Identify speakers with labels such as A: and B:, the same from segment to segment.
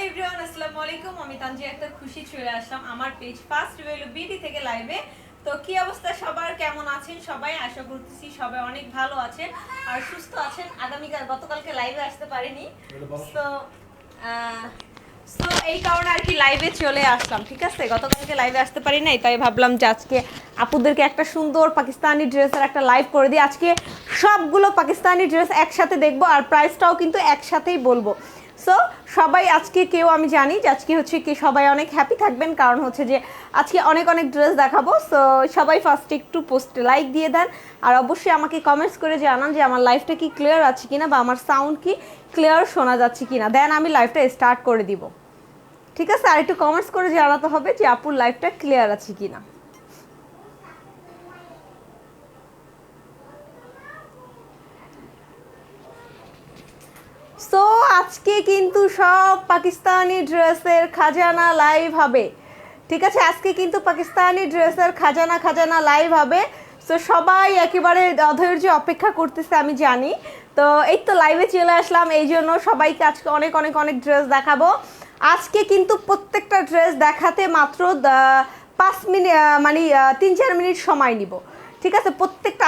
A: Everyone, আসসালামু আলাইকুম। আমি তানজিয়া আক্তার খুশি চলে আসলাম আমার পেজ ফার্স্ট রিভিউ বিডি থেকে লাইভে। তো কি অবস্থা সবার, কেমন আছেন সবাই? আশা করতেছি সবাই অনেক ভালো আছেন আর সুস্থ আছেন। গতকালকে লাইভে আসতে পারিনি, তো এই কারণে আর কি লাইভে চলে আসলাম। ঠিক আছে, গতকালকে লাইভে আসতে পারি নাই, তাই ভাবলাম যে আজকে আপুদেরকে একটা সুন্দর পাকিস্তানি ড্রেসের একটা লাইভ করে দিই। আজকে সবগুলো পাকিস্তানি ড্রেস একসাথে দেখবো আর প্রাইসটাও কিন্তু একসাথেই বলবো। সো সবাই আজকে আমি জানি যে আজকে হচ্ছে কি সবাই অনেক হ্যাপি থাকবেন, কারণ হচ্ছে যে আজকে অনেক অনেক ড্রেস দেখাবো। সো সবাই ফার্স্টে একটু পোস্টে লাইক দিয়ে দেন আর অবশ্যই আমাকে কমেন্টস করে জানান যে আমার লাইভটা কি ক্লিয়ার আছে কিনা বা আমার সাউন্ড কি ক্লিয়ার শোনা যাচ্ছে কিনা, দেন আমি লাইভটা স্টার্ট করে দিব। ঠিক আছে, আর একটু কমেন্টস করে জানাতে হবে যে আপুর লাইভটা ক্লিয়ার আছে কিনা। সো আজকে কিন্তু সব পাকিস্তানি ড্রেসের খাজানা লাইভ হবে। ঠিক আছে, আজকে কিন্তু পাকিস্তানি ড্রেসের খাজানা লাইভ হবে। সো সবাই একেবারে অধৈর্য অপেক্ষা করতেছে আমি জানি। তো এই তো লাইভে চলে আসলাম, এই জন্য সবাইকে আজকে অনেক অনেক অনেক ড্রেস দেখাবো। আজকে কিন্তু প্রত্যেকটা ড্রেস দেখাতে মাত্র 5 মিনিট মানে 3-4 মিনিট সময় নিব। ঠিক আছে,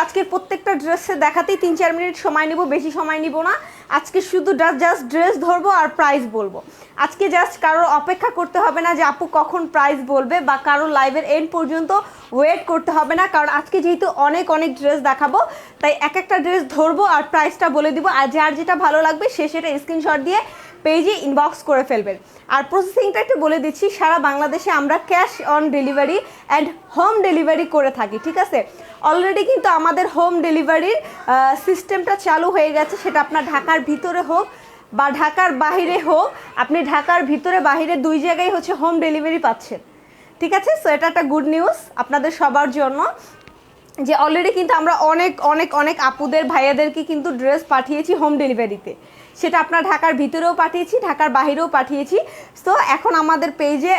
A: আজকের প্রত্যেকটা ড্রেসে দেখাতেই 3-4 মিনিট সময় নিব, বেশি সময় নিব না। আজকে শুধু জাস্ট ড্রেস ধরবো আর প্রাইস বলবো। আজকে জাস্ট কারোর অপেক্ষা করতে হবে না যে আপু কখন প্রাইস বলবে, বা কারোর লাইভের এন্ড পর্যন্ত ওয়েট করতে হবে না, কারণ আজকে যেহেতু অনেক অনেক ড্রেস দেখাবো তাই এক একটা ড্রেস ধরবো আর প্রাইসটা বলে দিব। আর যার যেটা ভালো লাগবে সে সেটা স্ক্রিনশট দিয়ে পেজে ইনবক্স করে ফেলবেন। আর প্রসেসিংটা একটু বলে দিচ্ছি, সারা বাংলাদেশে আমরা cash on delivery and home delivery করে থাকি। ঠিক আছে, অলরেডি কিন্তু আমাদের হোম ডেলিভারির সিস্টেমটা চালু হয়ে গেছে, সেটা আপনার ঢাকার ভিতরে হোক বা ঢাকার বাহিরে হোক, আপনি ঢাকার ভিতরে বাহিরে দুই জায়গায় হচ্ছে হোম ডেলিভারি পাচ্ছেন। ঠিক আছে, সো এটা একটা গুড নিউজ আপনাদের সবার জন্য যে অলরেডি কিন্তু আমরা অনেক অনেক অনেক আপুদের ভাইয়াদেরকে কিন্তু ড্রেস পাঠিয়েছি হোম ডেলিভারিতে। সেটা আপনার ঢাকার ভিতরেও পাঠিয়েছি, ঢাকার বাইরেও পাঠিয়েছি। সো এখন আমাদের পেজে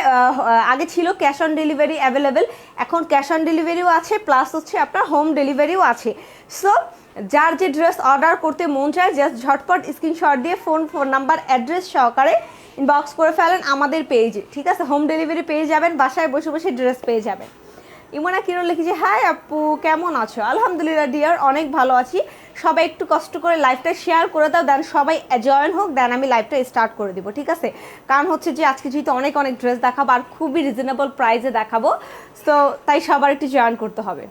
A: আগে ছিল ক্যাশ অন ডেলিভারি অ্যাভেলেবেল, এখন ক্যাশ অন ডেলিভারিও আছে, প্লাস হচ্ছে আপনার হোম ডেলিভারিও আছে। সো যার যে ড্রেস অর্ডার করতে মন চায় জাস্ট ঝটপট স্ক্রিনশট দিয়ে ফোন নাম্বার অ্যাড্রেস সহকারে ইনবক্স করে ফেলেন আমাদের পেজে। ঠিক আছে, হোম ডেলিভারি পেয়ে যাবেন, বাসায় বসে বসে ড্রেস পেয়ে যাবেন। ইমনা কিরণ লিখেছে, হাই আপু কেমন আছো? আলহামদুলিল্লাহ ডিয়ার, অনেক ভালো আছি। সবাই একটু কষ্ট করে লাইভটা শেয়ার করে দাও, দেন সবাই জয়েন হোক, দেন আমি লাইভটা স্টার্ট করে দিব। ঠিক আছে, কারণ হচ্ছে যে আজকে যেহেতু অনেক অনেক ড্রেস দেখাবো আর খুবই রিজনেবল প্রাইসে দেখাবো, সো তাই সবার একটু জয়েন করতে হবে।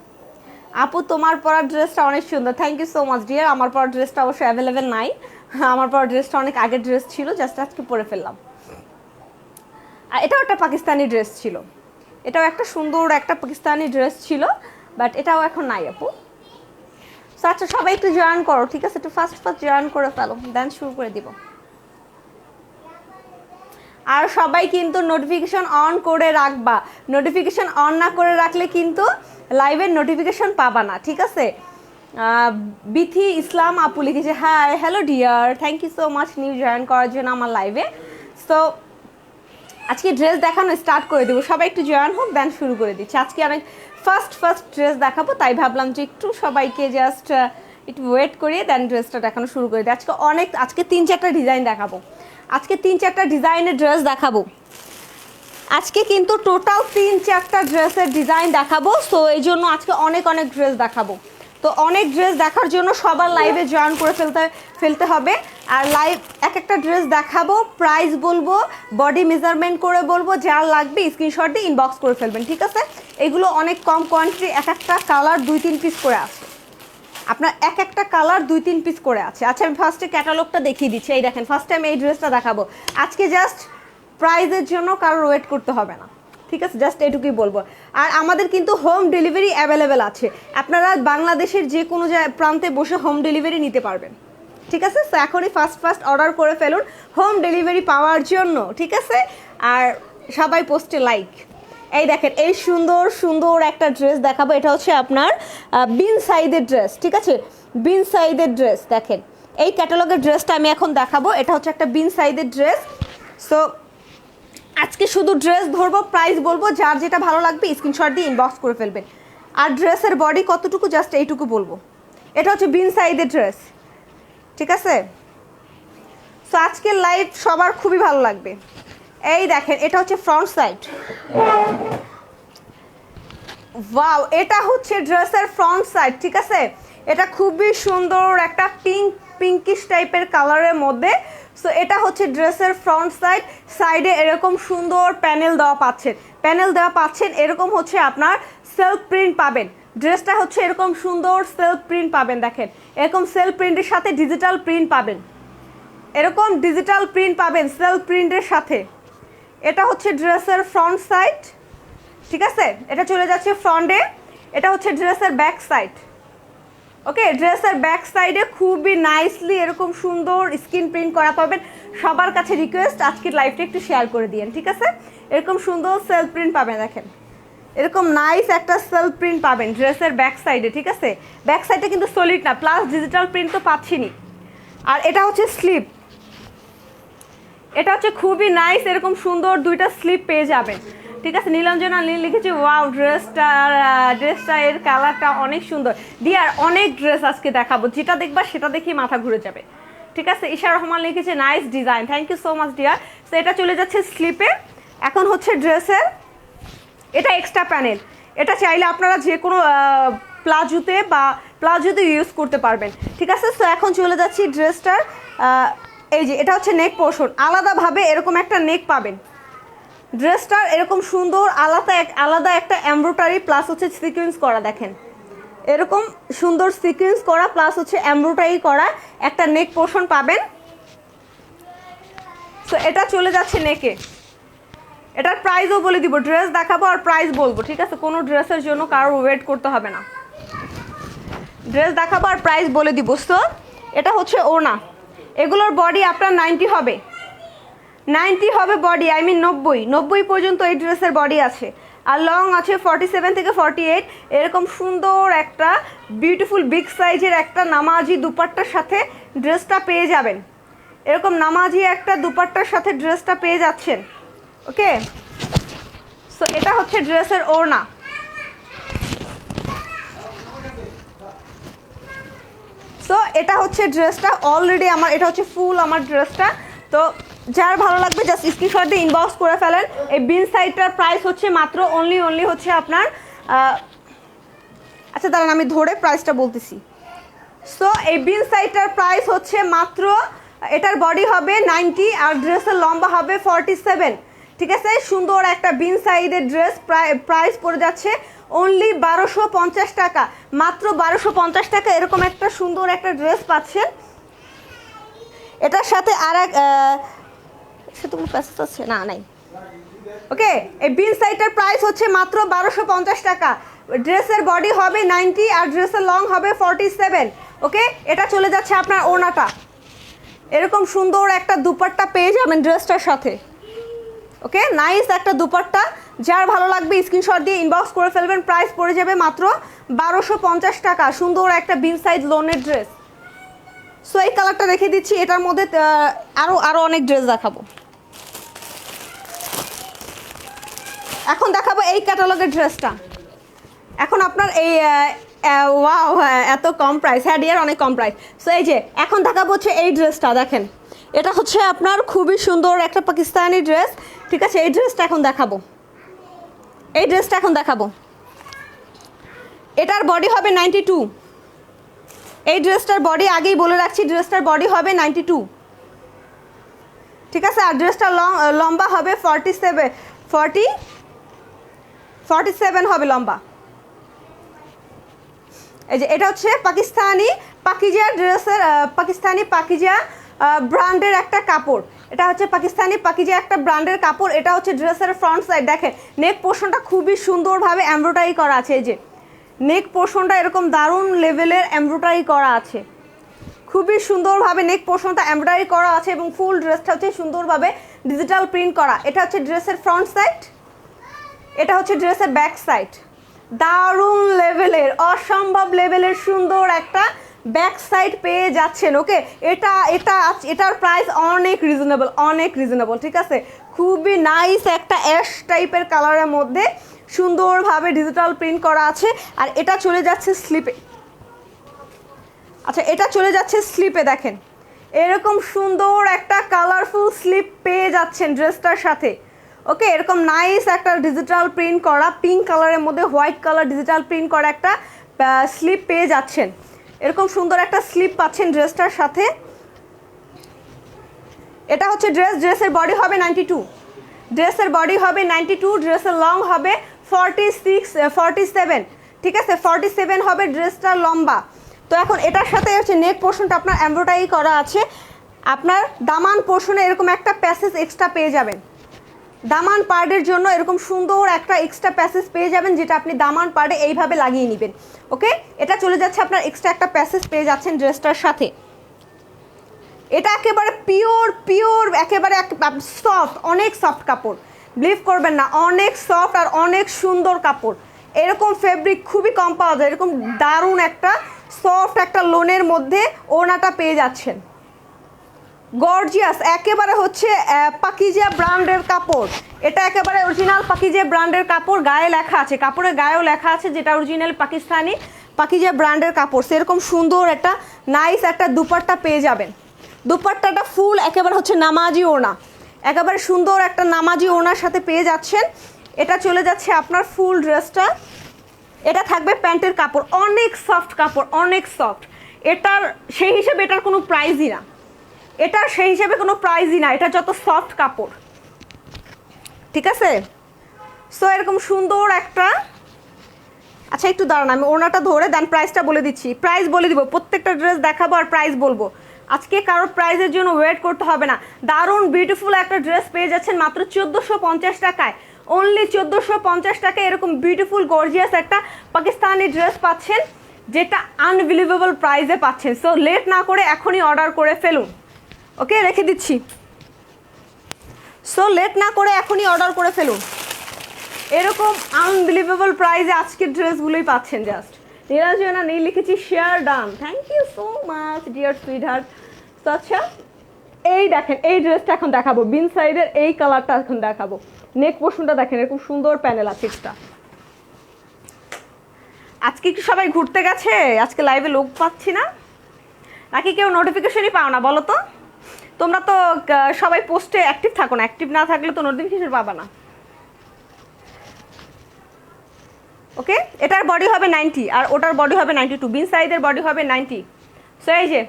A: আপু তোমার পরা ড্রেসটা অনেক সুন্দর, thank you so much dear. আমার পরা ড্রেসটা অবশ্যই অ্যাভেলেবেল নাই, আমার পরা ড্রেসটা অনেক আগের ড্রেস ছিল, জাস্ট আজকে পরে ফেললাম। আর এটাও একটা পাকিস্তানি ড্রেস ছিল, এটাও একটা সুন্দর একটা পাকিস্তানি ড্রেস ছিল, বাট এটাও এখন নাই আপু। সো আচ্ছা সবাই একটু জয়েন করো। ঠিক আছে, একটু ফার্স্ট জয়েন করে ফেলো, দেন শুরু করে দিব। আর সবাই কিন্তু নোটিফিকেশন অন করে রাখবা, নোটিফিকেশন অন না করে রাখলে কিন্তু লাইভের নোটিফিকেশন পাবা না। ঠিক আছে, বিথি ইসলাম আপু লিখেছে, hi hello dear, thank you so much new join করার জন্য আমার লাইভে। সো আজকে ড্রেস দেখানো স্টার্ট করে দেবো, সবাই একটু জয়েন হোক, দেন শুরু করে দিচ্ছি। আজকে অনেক ফার্স্ট ড্রেস দেখাবো, তাই ভাবলাম যে একটু সবাইকে জাস্ট একটু ওয়েট করিয়ে দেন ড্রেসটা দেখানো শুরু করে দিই। আজকে 3-4টা ডিজাইন দেখাবো, আজকে 3-4টা ডিজাইনের ড্রেস দেখাবো। আজকে কিন্তু টোটাল 3-4টা ড্রেসের ডিজাইন দেখাবো। সো এই জন্য আজকে অনেক অনেক ড্রেস দেখাবো। তো অনেক ড্রেস দেখার জন্য সবার লাইভে জয়েন করে ফেলতে হবে। আর লাইভ এক একটা ড্রেস দেখাবো, প্রাইস বলবো, বডি মেজারমেন্ট করে বলবো, যার লাগবে স্ক্রিনশট দিয়ে ইনবক্স করে ফেলবেন। ঠিক আছে, এগুলো অনেক কম কোয়ান্টিটি, এক একটা কালার 2-3 পিস করে আছে, আপনার এক একটা কালার 2-3 পিস করে আছে। আচ্ছা আমি ফার্স্টে ক্যাটালগটা দেখিয়ে দিচ্ছি। এই দেখেন, ফার্স্ট টাইম এই ড্রেসটা দেখাবো আজকে, জাস্ট প্রাইজের জন্য কারোর ওয়েট করতে হবে না। ঠিক আছে, জাস্ট এটুকুই বলবো। আর আমাদের কিন্তু হোম ডেলিভারি অ্যাভেলেবেল আছে, আপনারা বাংলাদেশের যে কোনো প্রান্তে বসে হোম ডেলিভারি নিতে পারবেন। ঠিক আছে, সো এখনই ফার্স্ট অর্ডার করে ফেলুন হোম ডেলিভারি পাওয়ার জন্য। ঠিক আছে, আর সবাই পোস্টে লাইক। এই দেখেন, এই সুন্দর সুন্দর একটা ড্রেস দেখাবো, এটা হচ্ছে আপনার বিন সাইজের ড্রেস। ঠিক আছে, বিন সাইজের ড্রেস দেখেন, এই ক্যাটালগের ড্রেসটা আমি এখন দেখাবো, এটা হচ্ছে একটা বিন সাইজের ড্রেস। সো আজকে শুধু ড্রেস ধরবো, প্রাইস বলবো, যার যেটা ভালো লাগবে স্ক্রিনশট দিয়ে ইনবক্স করে ফেলবেন। আর ড্রেসের বডি কতটুকু জাস্ট এইটুকু বলবো। এটা হচ্ছে বিন সাইজের ড্রেস। ঠিক আছে, সো আজকের লাইভ সবার খুবই ভালো লাগবে। এই দেখেন এটা হচ্ছে ফ্রন্ট সাইড। ওয়াও, এটা হচ্ছে ড্রেসের ফ্রন্ট সাইড, ঠিক আছে। এটা খুবই সুন্দর একটা পিঙ্কিশ টাইপের কালারের মধ্যে। সো এটা হচ্ছে ড্রেসের ফ্রন্ট সাইড। সাইডে এরকম সুন্দর প্যানেল দেওয়া পাচ্ছেন। এরকম হচ্ছে আপনার সেলফ প্রিন্ট পাবেন। ড্রেসটা হচ্ছে এরকম সুন্দর সেলফ প্রিন্ট পাবেন। দেখেন এরকম সেলফ প্রিন্টের সাথে ডিজিটাল প্রিন্ট পাবেন, সেলফ প্রিন্টের সাথে। এটা হচ্ছে ড্রেসের ফ্রন্ট সাইড, ঠিক আছে। এটা চলে যাচ্ছে ফ্রন্টে। এটা হচ্ছে ড্রেসের ব্যাক সাইড। ওকে, ড্রেসের ব্যাক সাইডে খুবই নাইসলি এরকম সুন্দর স্ক্রিন প্রিন্ট করা পাবেন। সবার কাছে রিকোয়েস্ট আজকের লাইভটা একটু শেয়ার করে দিয়েন, ঠিক আছে। এরকম সুন্দর সেলফ প্রিন্ট পাবেন। দেখেন এরকম নাইস একটা সেলফ প্রিন্ট পাবেন ড্রেসের ব্যাক সাইডে, ঠিক আছে। ব্যাক সাইডটা কিন্তু সলিড না, প্লাস ডিজিটাল প্রিন্ট তো পাচ্ছিনি। আর এটা হচ্ছে স্লিপ। এটা হচ্ছে খুবই নাইস, এরকম সুন্দর দুইটা স্লিপ পেয়ে যাবেন, ঠিক আছে। নীলাঞ্জনা নীল লিখেছি, ওয়াও ড্রেসটা এর কালারটা অনেক সুন্দর। ডিয়ার অনেক ড্রেস আজকে দেখাবো, যেটা দেখবা সেটা দেখি মাথা ঘুরে যাবে, ঠিক আছে। ঈশা রহমান লিখেছে nice design, thank you so much dear. তো এটা চলে যাচ্ছে স্লিপে। এখন হচ্ছে ড্রেসের এটা এক্সট্রা প্যানেল। এটা চাইলে আপনারা যে কোনো প্লাজোতে ইউজ করতে পারবেন, ঠিক আছে। তো এখন চলে যাচ্ছি ড্রেসটার এই যে এটা হচ্ছে নেক পোর্শন। আলাদাভাবে এরকম একটা নেক পাবেন। ড্রেসটার এরকম সুন্দর আলাদা একটা এমব্রয়ডারি প্লাস হচ্ছে সিকোয়েন্স করা। দেখেন এরকম সুন্দর সিকোয়েন্স করা প্লাস হচ্ছে এমব্রয়ডারি করা একটা নেক পোর্শন পাবেন। সো এটা চলে যাচ্ছে নেকে। এটার প্রাইসও বলে দিব, ড্রেস দেখাবো আর প্রাইস বলবো, ঠিক আছে। কোনো ড্রেসের জন্য কারোর ওয়েট করতে হবে না, ড্রেস দেখাবো আর প্রাইস বলে দিব। সো এটা হচ্ছে ওনা। এগুলোর বডি আপনার 90 হবে বডি, 90 পর্যন্ত এই ড্রেসের বডি আছে। আর লং আছে 47 থেকে 48। এরকম সুন্দর একটা বিউটিফুল বিগ সাইজের একটা নামাজি দুপাট্টার সাথে ড্রেসটা পেয়ে যাবেন। এরকম নামাজি একটা দুপাট্টার সাথে ড্রেসটা পেয়ে যাচ্ছেন, ওকে। সো এটা হচ্ছে ড্রেসের ওড়না। সো এটা হচ্ছে ড্রেসটা অলরেডি আমার, এটা হচ্ছে ফুল আমার ড্রেসটা। তো যার ভালো লাগবে জাস্ট স্ক্রিনশট দিয়ে ইনবক্স করে ফেলেন। এই বিন সাইডটার প্রাইস হচ্ছে মাত্র অনলি হচ্ছে আপনার আচ্ছা দাঁড়ান আমি ধরে প্রাইসটা বলতেছি। সো এই বিন সাইডটার প্রাইস হচ্ছে মাত্র, এটার বডি হবে 90 আর ড্রেসের লম্বা হবে 47, ঠিক আছে। সুন্দর একটা বিন সাইডের ড্রেস, প্রাইস পড়ে যাচ্ছে অনলি 1250 টাকা, মাত্র 1250 টাকা। এরকম একটা সুন্দর একটা ড্রেস পাচ্ছেন। এটার সাথে আর এক আছে না নাই, ওকে। এই বিন সাইডটার প্রাইস হচ্ছে মাত্র 1250 টাকা। ড্রেসের বডি হবে 90 আর ড্রেসের লং হবে 47, ওকে। এটা চলে যাচ্ছে আপনার ওড়নাটা। এরকম সুন্দর একটা দুপাট্টা পেয়ে যাবেন ড্রেসটার সাথে, ওকে। নাইস একটা দুপাট্টা। যার ভালো লাগবে স্ক্রিনশট দিয়ে ইনবক্স করে ফেলবেন। প্রাইস পড়ে যাবে মাত্র 1250 টাকা। সুন্দর একটা বিন সাইজ লোনের ড্রেস। সো এই কালারটা রেখে দিচ্ছি। এটার মধ্যে আরও অনেক ড্রেস দেখাবো। এখন দেখাবো এই ক্যাটালগের ড্রেসটা। এখন আপনার এই ওয়াও, এত কম প্রাইস, হ্যাঁ ডিয়ার অনেক কম প্রাইস। সো এই যে এখন দেখাবো হচ্ছে এই ড্রেসটা। দেখেন এটা হচ্ছে আপনার খুবই সুন্দর একটা পাকিস্তানি ড্রেস, ঠিক আছে। এই ড্রেসটা এখন দেখাবো, এটার বডি হবে 92। এই ড্রেসটার বডি আগেই বলে রাখছি, ড্রেসটার বডি হবে 92, ঠিক আছে। আর ড্রেসটার লম্বা হবে 47 হবে লম্বা। এই যে এটা হচ্ছে পাকিজা ড্রেসের পাকিস্তানি পাকিজা ব্র্যান্ডের একটা কাপড়। এটা হচ্ছে পাকিস্তানি পাকিজা একটা ব্র্যান্ডের কাপড়। এটা হচ্ছে ড্রেসের ফ্রন্ট সাইড। দেখেন নেক পোর্শনটা খুবই সুন্দরভাবে এমব্রয়ডারি করা আছে। এই যে নেক পোর্শনটা এরকম দারুণ লেভেলের এমব্রয়ডারি করা আছে, খুবই সুন্দরভাবে নেক পোর্শনটা এমব্রয়ডারি করা আছে এবং ফুল ড্রেসটা হচ্ছে সুন্দরভাবে ডিজিটাল প্রিন্ট করা। এটা হচ্ছে ড্রেসের ফ্রন্ট সাইড, এটা হচ্ছে ড্রেসের ব্যাক সাইড। দারুণ লেভেলের, অসম্ভব লেভেলের সুন্দর একটা ব্যাক সাইড পেয়ে যাচ্ছেন, ওকে। এটার প্রাইস অনেক রিজনেবল, ঠিক আছে। খুবই নাইস একটা অ্যাশ টাইপের কালারের মধ্যে সুন্দরভাবে ডিজিটাল প্রিন্ট করা আছে। আর এটা চলে যাচ্ছে স্লিপে। আচ্ছা এটা চলে যাচ্ছে স্লিপে। দেখেন এরকম সুন্দর একটা কালারফুল স্লিপ পেয়ে যাচ্ছেন ড্রেসটার সাথে। ওকে, এরকম নাইস একটা ডিজিটাল প্রিন্ট করা পিঙ্ক কালারের মধ্যে হোয়াইট কালার ডিজিটাল প্রিন্ট করা একটা স্লিপ পেয়ে যাচ্ছেন। এরকম সুন্দর একটা স্লিপ পাচ্ছেন ড্রেসটার সাথে। এটা হচ্ছে ড্রেসের বডি হবে 92, ড্রেসের বডি হবে 92, ড্রেসের লং হবে 47, ঠিক আছে 47 হবে ড্রেসটার লম্বা। তো এখন এটার সাথে হচ্ছে নেক পোর্শনটা আপনার এমব্রয়ডারি করা আছে। আপনার দামান পোর্শনে এরকম একটা প্যাসেজ এক্সট্রা পেয়ে যাবেন, দামান পার্টের জন্য এরকম সুন্দর একটা এক্সট্রা প্যাসেজ পেয়ে যাবেন, যেটা আপনি দামান পার্টে এইভাবে লাগিয়ে নেবেন। ওকে, এটা চলে যাচ্ছে আপনার এক্সট্রা একটা প্যাসেজ পেয়ে যাচ্ছেন ড্রেসটার সাথে। এটা একেবারে পিওর একেবারে সফট, অনেক সফট কাপড়, বিলিভ করবেন না, অনেক সফট আর অনেক সুন্দর কাপড়। এরকম ফেব্রিক খুবই কম পাওয়া যায়, এরকম দারুণ একটা সফট একটা লোনের মধ্যে ওড়নাটা পেয়ে যাচ্ছেন। গর্জিয়াস, একেবারে হচ্ছে পাকিজা ব্র্যান্ডের কাপড়। এটা একেবারে অরিজিনাল পাকিজা ব্র্যান্ডের কাপড়, গায়ে লেখা আছে, কাপড়ের গায়েও লেখা আছে যেটা অরিজিনাল পাকিস্তানি পাকিজা ব্র্যান্ডের কাপড়। সেরকম সুন্দর একটা নাইস একটা দুপাট্টা পেয়ে যাবেন। দুপাট্টাটা ফুল একেবারে হচ্ছে নামাজি ওড়না, একেবারে সুন্দর একটা নামাজি ওড়নার সাথে পেয়ে যাচ্ছেন। এটা চলে যাচ্ছে আপনার ফুল ড্রেসটা। এটা থাকবে প্যান্টের কাপড়, অনেক সফট কাপড়, অনেক সফট। এটার সেই হিসেবে এটার কোনো প্রাইজই না, এটা সেই হিসেবে কোনো প্রাইজই না, এটা যত সফট কাপড়, ঠিক আছে। সো এরকম সুন্দর একটা, আচ্ছা একটু দাঁড়ান আমি ওড়নাটা ধরে দেন প্রাইসটা বলে দিচ্ছি, প্রাইস বলে দিব, প্রত্যেকটা ড্রেস দেখাবো আর প্রাইস বলবো। আজকে কারোর প্রাইসের জন্য ওয়েট করতে হবে না। দারুণ বিউটিফুল একটা ড্রেস পেয়ে যাচ্ছেন মাত্র 1450 টাকায়, অনলি 1450 টাকায় এরকম বিউটিফুল গর্জিয়াস একটা পাকিস্তানি ড্রেস পাচ্ছেন, যেটা আনবিলিভেবল প্রাইসে পাচ্ছেন। সো লেট না করে এখনই অর্ডার করে ফেলুন। ওকে, রেখে দিচ্ছি। সো লেট না করে এখনই অর্ডার করে ফেলুন। এরকম আনবিলিভেবল প্রাইসে আজকের ড্রেসগুলোই পাচ্ছেন। জাস্ট নীলাঞ্জনা নীল লিখেছি, share done, thank you so much dear sweetheart. তো আচ্ছা এই দেখেন, এই ড্রেসটা এখন দেখাবো, বিন সাইডের এই কালারটা এখন দেখাবো। নেক পোর্শনটা দেখেন, এরকম সুন্দর প্যানেল আছে এক্সট্রা। আজকে কি সবাই ঘুরতে গেছে? আজকে লাইভে লোক পাচ্ছি না, নাকি কেউ নোটিফিকেশনই পাও না বলো তো? তোমরা তো সবাই পোস্টে অ্যাক্টিভ থাকো না, অ্যাক্টিভ না থাকলে তো নোটিফিকেশন পাবা না। ওকে, এটার বডি হবে 90 আর ওটার বডি হবে 92, বিন সাইডের বডি হবে 90। সো এই যে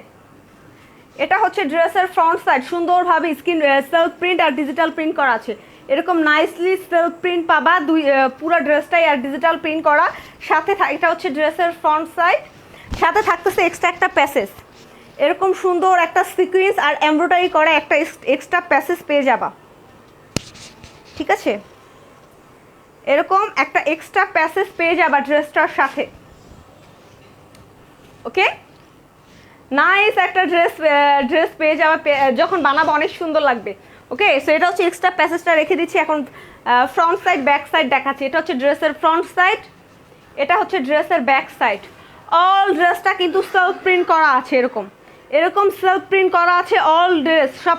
A: এটা হচ্ছে ড্রেসের ফ্রন্ট সাইড, সুন্দরভাবে স্ক্রিন সেলফ প্রিন্ট আর ডিজিটাল প্রিন্ট করা আছে। এরকম নাইসলি সেলফ প্রিন্ট পাবা পুরো ড্রেসটাই আর ডিজিটাল প্রিন্ট করা সাথে। এটা হচ্ছে ড্রেসের ফ্রন্ট সাইড, সাথে থাকতেছে এক্সট্রা একটা প্যাসেজ, এরকম সুন্দর একটা সিকুয়েন্স আর এমব্রয়ডারি করা একটা এক্সট্রা প্যাসেজ পেয়ে যাবা, ঠিক আছে। এরকম একটা এক্সট্রা প্যাসেজ পেয়ে যাবা ড্রেসটার সাথে। ওকে, নাইস একটা ড্রেস পেয়ে যাওয়া, যখন বানাবো অনেক সুন্দর লাগবে। ওকে, সো এটা হচ্ছে এক্সট্রা প্যাসেজটা রেখে দিচ্ছি। এখন ফ্রন্ট সাইড ব্যাক সাইড দেখাচ্ছি। এটা হচ্ছে ড্রেসের ফ্রন্ট সাইড, এটা হচ্ছে ড্রেসের ব্যাক সাইড। অল ড্রেসটা কিন্তু সেলফ প্রিন্ট করা আছে, এরকম এরকম সেলফ প্রিন্ট করা আছে অল ড্রেস, সব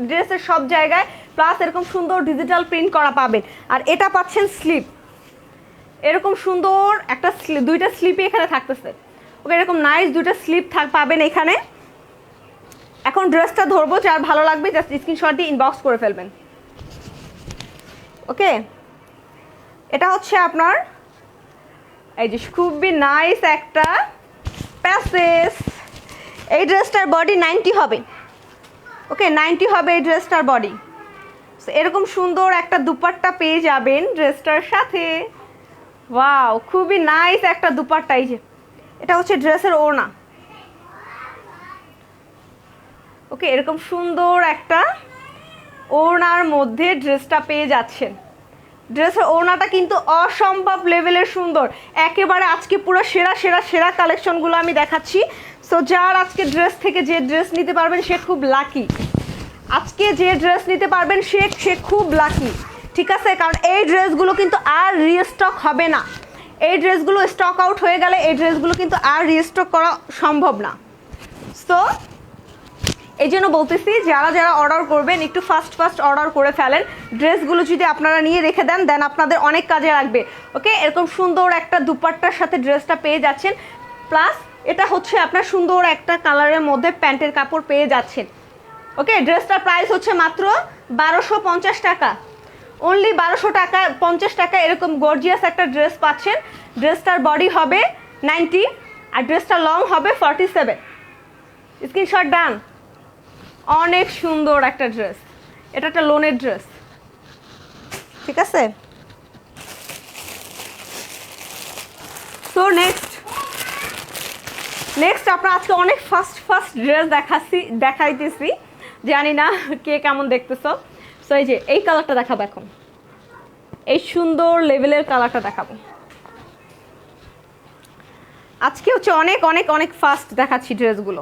A: ড্রেসের সব জায়গায়, প্লাস এরকম সুন্দর ডিজিটাল প্রিন্ট করা পাবেন। আর এটা পাচ্ছেন স্লিপ, এরকম সুন্দর একটা দুইটা স্লিপই এখানে থাকতেছে। ওকে, এরকম নাইস দুইটা স্লিপ পাবেন এখানে। এখন ড্রেসটা ধরবো, যার ভালো লাগবে জাস্ট স্ক্রিনশট দিয়ে ইনবক্স করে ফেলবেন। ওকে, এটা হচ্ছে আপনার এই যে খুবই নাইস একটা প্যাসেজ। এই ড্রেসটার বডি 90 হবে। ওকে, 90 হবে এই ড্রেসটার বডি। এরকম সুন্দর একটা দুপাট্টা পেয়ে যাবেন ড্রেসটার সাথে। ওয়াও, খুবই নাইস একটা দুপাট্টা। এই যে এটা হচ্ছে ড্রেসের ওড়না। ওকে, এরকম সুন্দর একটা ওড়নার মধ্যে ড্রেসটা পেয়ে যাচ্ছেন। ড্রেসের ওড়নাটা কিন্তু অসম্ভব লেভেলের সুন্দর, একেবারে আজকে পুরো সেরা সেরা সেরা কালেকশনগুলো আমি দেখাচ্ছি। সো যার আজকে ড্রেস থেকে যে ড্রেস নিতে পারবেন সে খুব লাকি, আজকে যে ড্রেস নিতে পারবেন সে খুব লাকি, ঠিক আছে। কারণ এই ড্রেসগুলো কিন্তু আর রিস্টক হবে না, এই ড্রেসগুলো স্টক আউট হয়ে গেলে এই ড্রেসগুলো কিন্তু আর রিস্টক করা সম্ভব না। সো এই জন্য বলতেছি, যারা যারা অর্ডার করবেন একটু ফাস্ট অর্ডার করে ফেলেন। ড্রেসগুলো যদি আপনারা নিয়ে রেখে দেন দেন আপনাদের অনেক কাজে লাগবে। ওকে, এরকম সুন্দর একটা দুপাট্টার সাথে ড্রেসটা পেয়ে যাচ্ছেন, প্লাস এটা হচ্ছে আপনার সুন্দর একটা কালারের মধ্যে প্যান্টের কাপড় পেয়ে যাচ্ছেন। ওকে, ড্রেসটার প্রাইস হচ্ছে মাত্র 1250 টাকা, অনলি 1250 টাকা এরকম গর্জিয়াস একটা ড্রেস পাচ্ছেন। ড্রেসটার বডি হবে 90 আর ড্রেসটা লং হবে 47। স্ক্রিনশট ডান। অনেক সুন্দর একটা ড্রেস, এটা একটা লোনের ড্রেস, ঠিক আছে। সো নেক্সট আপনার আজকে অনেক ফার্স্ট ড্রেস দেখাইতেছি, জানি না কে কেমন দেখতেছো। সো এই যে এই কালারটা দেখাবো এখন, এই সুন্দর লেভেলের কালারটা দেখাবো আজকে হচ্ছে। অনেক অনেক অনেক ফাস্ট দেখাচ্ছি ড্রেসগুলো।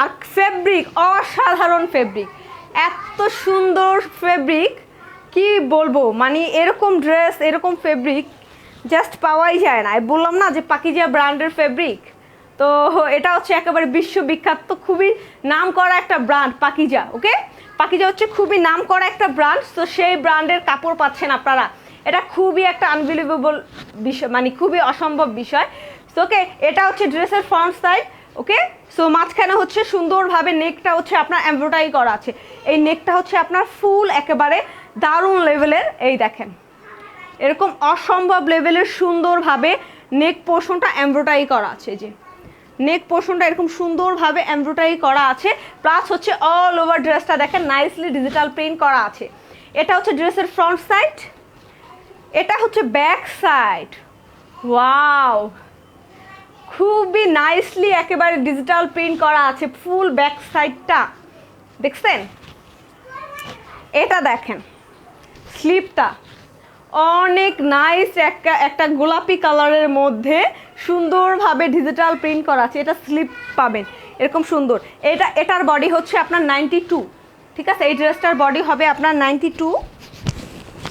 A: আর ফেব্রিক অসাধারণ, ফেব্রিক এত সুন্দর ফেব্রিক কি বলবো, মানে এরকম ড্রেস এরকম ফেব্রিক জাস্ট পাওয়াই যায় না। বললাম না যে পাকিজা ব্র্যান্ডের ফেব্রিক, তো এটা হচ্ছে একেবারে বিশ্ববিখ্যাত, খুবই নাম করা একটা ব্র্যান্ড পাকিজা। ওকে, পাকিজা হচ্ছে খুবই নাম করা একটা ব্র্যান্ড, তো সেই ব্র্যান্ডের কাপড় পাচ্ছেন আপনারা। এটা খুবই একটা আনবিলিভেবল বিষয়, মানে খুবই অসম্ভব বিষয়। সো ওকে, এটা হচ্ছে ড্রেসের ফ্রন্ট সাইড। ওকে, সো মাঝখানে হচ্ছে সুন্দরভাবে নেকটা হচ্ছে আপনার এমব্রয়ডারি করা আছে। এই নেকটা হচ্ছে আপনার ফুল একেবারে দারুণ লেভেলের, এই দেখেন এরকম অসম্ভব লেভেলের সুন্দরভাবে নেক পোর্শনটা এমব্রয়ডারি করা আছে। যে নেক পোর্শনটা এরকম সুন্দরভাবে এমব্রয়ডারি করা আছে, প্লাস হচ্ছে অল ওভার ড্রেসটা দেখেন নাইসলি ডিজিটাল প্রিন্ট করা আছে। এটা হচ্ছে ড্রেসের ফ্রন্ট সাইড, এটা হচ্ছে ব্যাক সাইড। ওয়াও, খুবই নাইসলি একেবারে ডিজিটাল প্রিন্ট করা আছে ফুল ব্যাক সাইডটা, দেখছেন। এটা দেখেন স্লিপটা অনেক নাইস, একটা গোলাপি কালারের মধ্যে সুন্দরভাবে ডিজিটাল প্রিন্ট করা আছে। এটা স্লিপ পাবেন এরকম সুন্দর। এটার বডি হচ্ছে আপনার 92, ঠিক আছে। এই ড্রেসটার বডি হবে আপনার 92।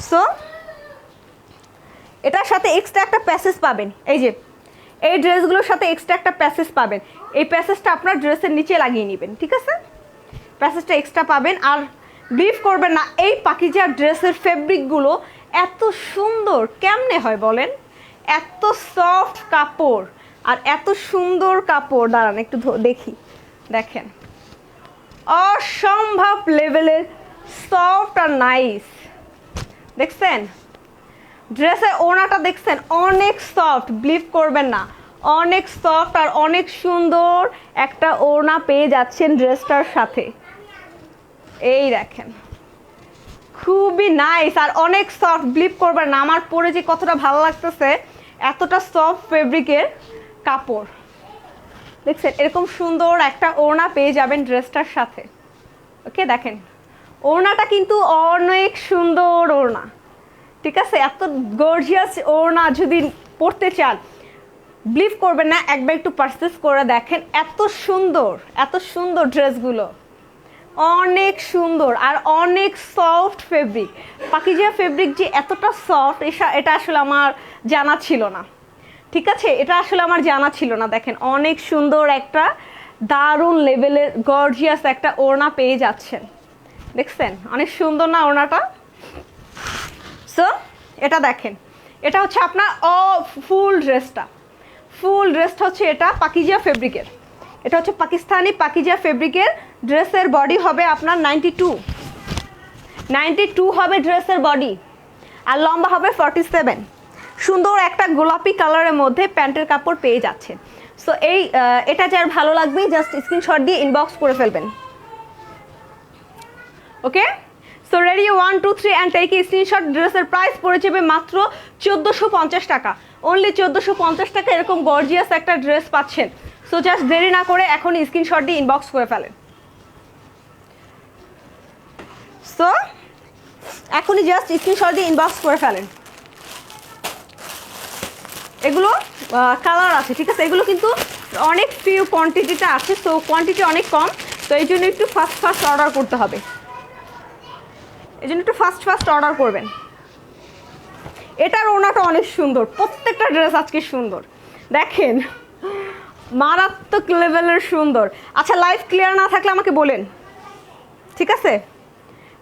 A: সো এটার সাথে এক্সট্রা একটা প্যাসেজ পাবেন, এই যে এই ড্রেসগুলোর সাথে এক্সট্রা একটা প্যাসেজ পাবেন। এই প্যাসেজটা আপনার ড্রেসের নিচে লাগিয়ে নেবেন, ঠিক আছে। প্যাসেজটা এক্সট্রা পাবেন। আর বিলিভ করবেন না, এই পাকিজা ড্রেসের ফেব্রিকগুলো এত সুন্দর কেমনে হয় বলেন, এত সফট কাপড় আর এত সুন্দর কাপড়। দাঁড়ান একটু দেখি, দেখেন অসম্ভব লেভেলের সফট আর নাইস, দেখছেন। ড্রেসের ওড়নাটা দেখছেন অনেক সফট, বিলিভ করবেন না, অনেক সফট আর অনেক সুন্দর একটা ওড়না পেয়ে যাচ্ছেন ড্রেসটার সাথে। এই দেখেন খুবই নাইস আর অনেক সফট, বিলিভ করবেন না আমার পরে যে কতটা ভালো লাগতেছে, এতটা সফট ফেব্রিকের কাপড়। দেখছেন এরকম সুন্দর একটা ওড়না পেয়ে যাবেন ড্রেসটার সাথে। ওকে, দেখেন ওড়নাটা কিন্তু অনেক সুন্দর ওড়না, ঠিক আছে। এত গর্জিয়াস ওড়না যদি পরতে চান, বিলিভ করবেন না, একবার একটু পারচেস করে দেখেন। এত সুন্দর ড্রেসগুলো, অনেক সুন্দর আর অনেক সফট ফেব্রিক। পাকিজা ফেব্রিক যে এতটা সফট, এটা আসলে আমার জানা ছিল না, ঠিক আছে। এটা আসলে আমার জানা ছিল না। দেখেন অনেক সুন্দর একটা দারুণ লেভেলের গর্জিয়াস একটা ওড়না পেয়ে যাচ্ছেন, দেখছেন অনেক সুন্দর না ওড়নাটা। সো এটা দেখেন, এটা হচ্ছে আপনার ফুল ড্রেসটা হচ্ছে এটা পাকিজা ফেব্রিকের, এটা হচ্ছে পাকিস্তানি পাকিজা ফেব্রিকের। ড্রেসের বডি হবে আপনার 92 হবে ড্রেসের বডি, আর লম্বা হবে 47। সুন্দর একটা গোলাপি কালারের মধ্যে প্যান্টের কাপড় পেয়ে যাচ্ছে। সো এটা যার ভালো লাগবে জাস্ট স্ক্রিনশট দিয়ে ইনবক্স করে ফেলবেন। Okay, so ready 1 2 3 and take a screenshot. ড্রেসের প্রাইস পড়ে যাবে মাত্র 1450 টাকা, অনলি 1450 টাকা এরকম গর্জিয়াস একটা ড্রেস পাচ্ছেন। সো জাস্ট দেরি না করে এখন স্ক্রিনশট দিয়ে ইনবক্স করে ফেলেন। সো এখনই জাস্ট স্ক্রিনশট দিয়ে ইনবক্স করে ফেলেন। এগুলো কালার আছে, ঠিক আছে। এগুলো কিন্তু অনেক ফিউ কোয়ান্টিটিটা আছে, সো কোয়ান্টিটি অনেক কম, তো এই জন্য একটু ফাস্ট অর্ডার করতে হবে, এই জন্য একটু ফাস্ট অর্ডার করবেন। এটার ওড়নাটা অনেক সুন্দর, প্রত্যেকটা ড্রেস আজকে সুন্দর, দেখেন মারাত্মক লেভেলের সুন্দর। আচ্ছা, লাইভ ক্লিয়ার না থাকলে আমাকে বলেন, ঠিক আছে।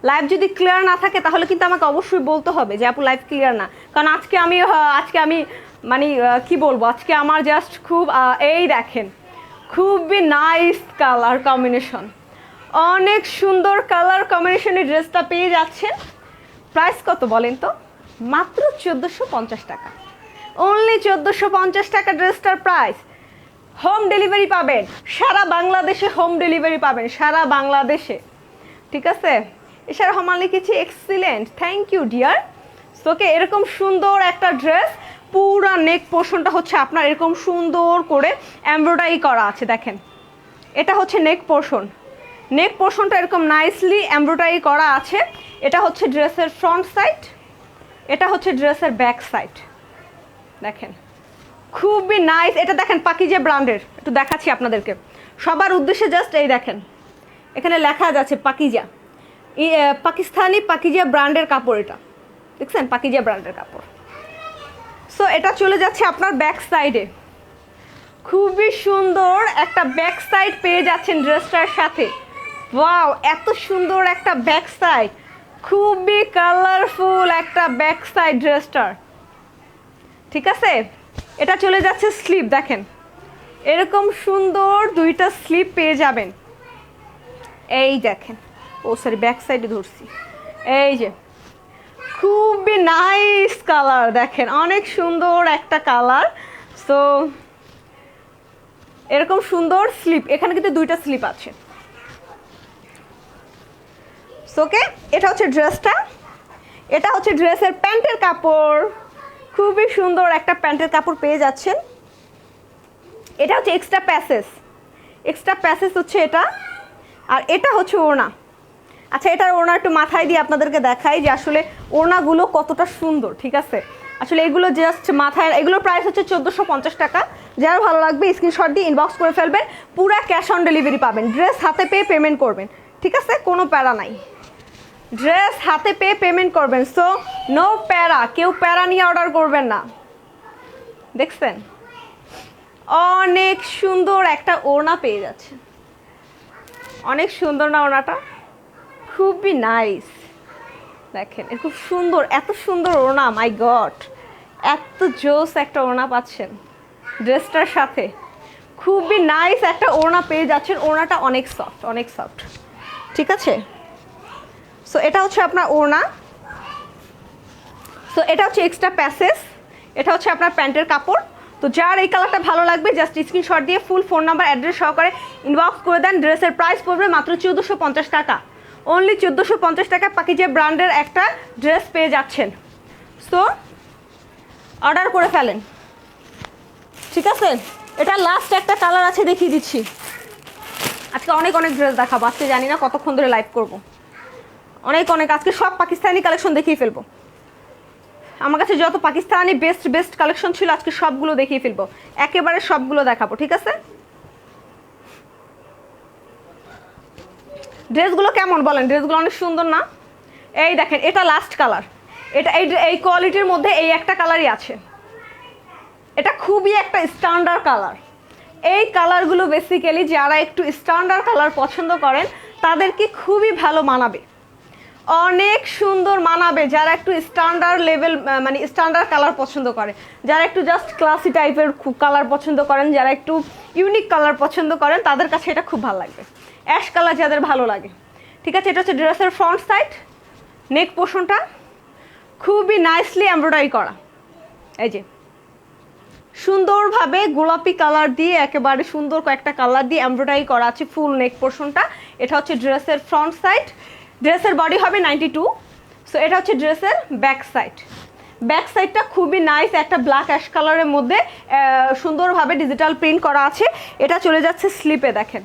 A: লাইভ যদি ক্লিয়ার না থাকে তাহলে কিন্তু আমাকে অবশ্যই বলতে হবে যে আপু লাইভ ক্লিয়ার না, কারণ আজকে আমি মানে কি বলবো, আজকে আমার জাস্ট খুব এই দেখেন খুবই নাইস কালার কম্বিনেশন, অনেক সুন্দর কালার কম্বিনেশনের ড্রেসটা পেয়ে যাচ্ছেন। প্রাইস কত বলেন তো? মাত্র 1450 টাকা। অনলি 1450 টাকা ড্রেসটার প্রাইস। হোম ডেলিভারি পাবেন সারা বাংলাদেশে, হোম ডেলিভারি পাবেন সারা বাংলাদেশে, ঠিক আছে? এছাড়া হোমাল লিখেছি এক্সিলেন্ট, থ্যাংক ইউ ডিয়ার। ওকে, এরকম সুন্দর একটা ড্রেস, পুরা নেক পোর্শনটা হচ্ছে আপনার এরকম সুন্দর করে এমব্রয়ডারি করা আছে। দেখেন, এটা হচ্ছে নেক পোর্শন, নেক পোর্শনটা এরকম নাইসলি এমব্রয়ডারি করা আছে। এটা হচ্ছে ড্রেসের ফ্রন্ট সাইড, এটা হচ্ছে ড্রেসের ব্যাক সাইড। দেখেন খুবই নাইস। এটা দেখেন পাকিজা ব্র্যান্ডের, একটু দেখাচ্ছি আপনাদেরকে সবার উদ্দেশ্যে। জাস্ট এই দেখেন, এখানে লেখা যাচ্ছে পাকিজা, পাকিস্তানি পাকিজা ব্র্যান্ডের কাপড়। এটা দেখছেন, পাকিজা ব্র্যান্ডের কাপড়। সো এটা চলে যাচ্ছে আপনার ব্যাক সাইডে, খুবই সুন্দর একটা ব্যাক সাইড পেয়ে যাচ্ছেন ড্রেসটার সাথে। ওয়াও, এত সুন্দর একটা ব্যাক সাইড, খুবই কালারফুল একটা ব্যাক সাইড ড্রেসটার, ঠিক আছে? এটা চলে যাচ্ছে স্লিপ, দেখেন এরকম সুন্দর দুইটা স্লিপ পেয়ে যাবেন। এই দেখেন, ও সরি ব্যাক সাইডে ধরছি, এই যে খুবই নাইস কালার, দেখেন অনেক সুন্দর একটা কালার। সো এরকম সুন্দর স্লিপ, এখানে কিন্তু দুইটা স্লিপ আছে। ওকে, এটা হচ্ছে ড্রেসটা, এটা হচ্ছে ড্রেসের প্যান্টের কাপড়, খুবই সুন্দর একটা প্যান্টের কাপড় পেয়ে যাচ্ছেন। এটা হচ্ছে এক্সট্রা প্যাসেজ, এক্সট্রা প্যাসেজ হচ্ছে এটা, আর এটা হচ্ছে ওড়না। আচ্ছা, এটার ওড়না একটু মাথায় দিয়ে আপনাদেরকে দেখাই যে আসলে ওড়নাগুলো কতটা সুন্দর, ঠিক আছে? আসলে এগুলো জাস্ট মাথায়, এগুলোর প্রাইস হচ্ছে 1450 টাকা। যারা ভালো লাগবে স্ক্রিনশট দিয়ে ইনবক্স করে ফেলবেন, পুরা ক্যাশ অন ডেলিভারি পাবেন। ড্রেস হাতে পেয়ে পেমেন্ট করবেন, ঠিক আছে? কোনো প্যারা নাই, ড্রেস হাতে পেয়ে পেমেন্ট করবেন। সো নো প্যারা, কেউ প্যারা নিয়ে অর্ডার করবেন না। দেখছেন অনেক সুন্দর একটা ওড়না পেয়ে যাচ্ছে, অনেক সুন্দর না ওড়নাটা? খুবই নাইস, দেখেন এর খুব সুন্দর, এত সুন্দর ওড়না, মাই গড, এত জোস একটা ওড়না পাচ্ছেন ড্রেসটার সাথে। খুবই নাইস একটা ওড়না পেয়ে যাচ্ছেন, ওড়নাটা অনেক সফট, অনেক সফট, ঠিক আছে? সো এটা হচ্ছে আপনার ওড়না। সো এটা হচ্ছে এক্সট্রা প্যাসেজ, এটা হচ্ছে আপনার প্যান্টের কাপড়। তো যার এই কালারটা ভালো লাগবে জাস্ট স্ক্রিনশট দিয়ে ফুল ফোন নাম্বার অ্যাড্রেস সহকারে ইনবক্স করে দেন। ড্রেসের প্রাইস পড়বে মাত্র 1450 টাকা। অনলি 1450 টাকা পাকিজা ব্র্যান্ডের একটা ড্রেস পেয়ে যাচ্ছেন। সো অর্ডার করে ফেলেন, ঠিক আছে? এটা লাস্ট একটা কালার আছে, দেখিয়ে দিচ্ছি। আজকে অনেক অনেক ড্রেস দেখাবো, আজকে জানি না কতক্ষণ ধরে লাইভ করব, অনেক অনেক। আজকে সব পাকিস্তানি কালেকশন দেখিয়ে ফেলবো, আমার কাছে যত পাকিস্তানি বেস্ট বেস্ট কালেকশন ছিল আজকে সবগুলো দেখিয়ে ফেলবো, একেবারে সবগুলো দেখাবো, ঠিক আছে? ড্রেসগুলো কেমন বলেন? ড্রেসগুলো অনেক সুন্দর না? এই দেখেন, এটা লাস্ট কালার, এটা এই কোয়ালিটির মধ্যে এই একটা কালারই আছে। এটা খুবই একটা স্ট্যান্ডার্ড কালার। এই কালারগুলো বেসিক্যালি যারা একটু স্ট্যান্ডার্ড কালার পছন্দ করেন তাদেরকে খুবই ভালো মানাবে, অনেক সুন্দর মানাবে। যারা একটু স্ট্যান্ডার্ড লেভেল, মানে স্ট্যান্ডার্ড কালার পছন্দ করে, যারা একটু জাস্ট ক্লাসি টাইপের কালার পছন্দ করেন, যারা একটু ইউনিক কালার পছন্দ করেন, তাদের কাছে এটা খুব ভালো লাগবে। অ্যাশ কালার যাদের ভালো লাগে, ঠিক আছে? এটা হচ্ছে ড্রেসের ফ্রন্ট সাইড, নেক পোর্শনটা খুবই নাইসলি এমব্রয়ডারি করা, এই যে সুন্দরভাবে গোলাপি কালার দিয়ে একেবারে সুন্দর কয়েকটা কালার দিয়ে এমব্রয়ডারি করা আছে ফুল নেক পোর্শনটা। এটা হচ্ছে ড্রেসের ফ্রন্ট সাইড, ড্রেসের বডি হবে 92। সো এটা হচ্ছে ড্রেসের ব্যাক সাইড, ব্যাক সাইডটা খুবই নাইস, একটা ব্ল্যাক অ্যাশ কালারের মধ্যে সুন্দরভাবে ডিজিটাল প্রিন্ট করা আছে। এটা চলে যাচ্ছে স্লিপে, দেখেন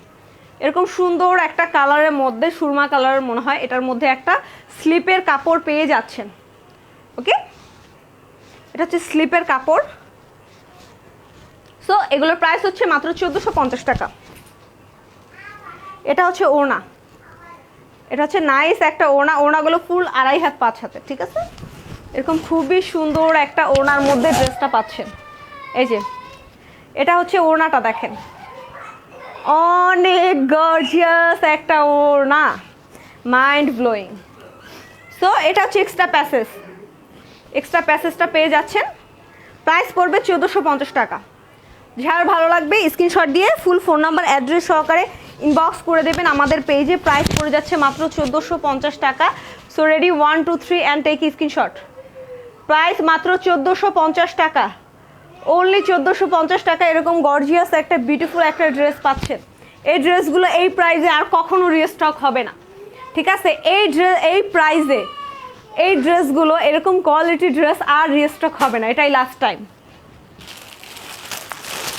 A: এরকম সুন্দর একটা কালারের মধ্যে, সুরমা কালারের মনে হয়, এটার মধ্যে একটা স্লিপের কাপড় পেয়ে যাচ্ছেন। ওকে, এটা হচ্ছে স্লিপের কাপড়। সো এগুলোর প্রাইস হচ্ছে মাত্র 1450 টাকা। এটা হচ্ছে ওড়না, এটা হচ্ছে নাইস একটা ওড়না, ওড়নাগুলো ফুল 2.5 হাত 5 হাতে, ঠিক আছে? এরকম খুবই সুন্দর একটা ওড়নার মধ্যে ড্রেসটা পাচ্ছেন। এই যে এটা হচ্ছে ওড়নাটা, দেখেন অনেক গর্জিয়াস একটা ওড়না, মাইন্ড ব্লোয়িং। সো এটা হচ্ছে এক্সট্রা প্যাসেজ, এক্সট্রা প্যাসেজটা পেয়ে যাচ্ছেন, প্রাইস পড়বে 1450 টাকা। যার ভালো লাগবে স্ক্রিনশট দিয়ে ফুল ফোন নাম্বার অ্যাড্রেস সহকারে ইনবক্স করে দেবেন আমাদের পেজে। প্রাইস পড়ে যাচ্ছে মাত্র 1450 টাকা। So ready 1 2 3 and take screenshot. Price মাত্র 1450 টাকা, অনলি 1450 টাকা। এরকম গর্জিয়াস একটা বিউটিফুল একটা ড্রেস পাচ্ছেন। এই ড্রেসগুলো এই প্রাইসে আর কখনো রিস্টক হবে না, ঠিক আছে? এই প্রাইসে এই ড্রেসগুলো, এরকম কোয়ালিটি ড্রেস আর রিস্টক হবে না। এটাই লাস্ট টাইম,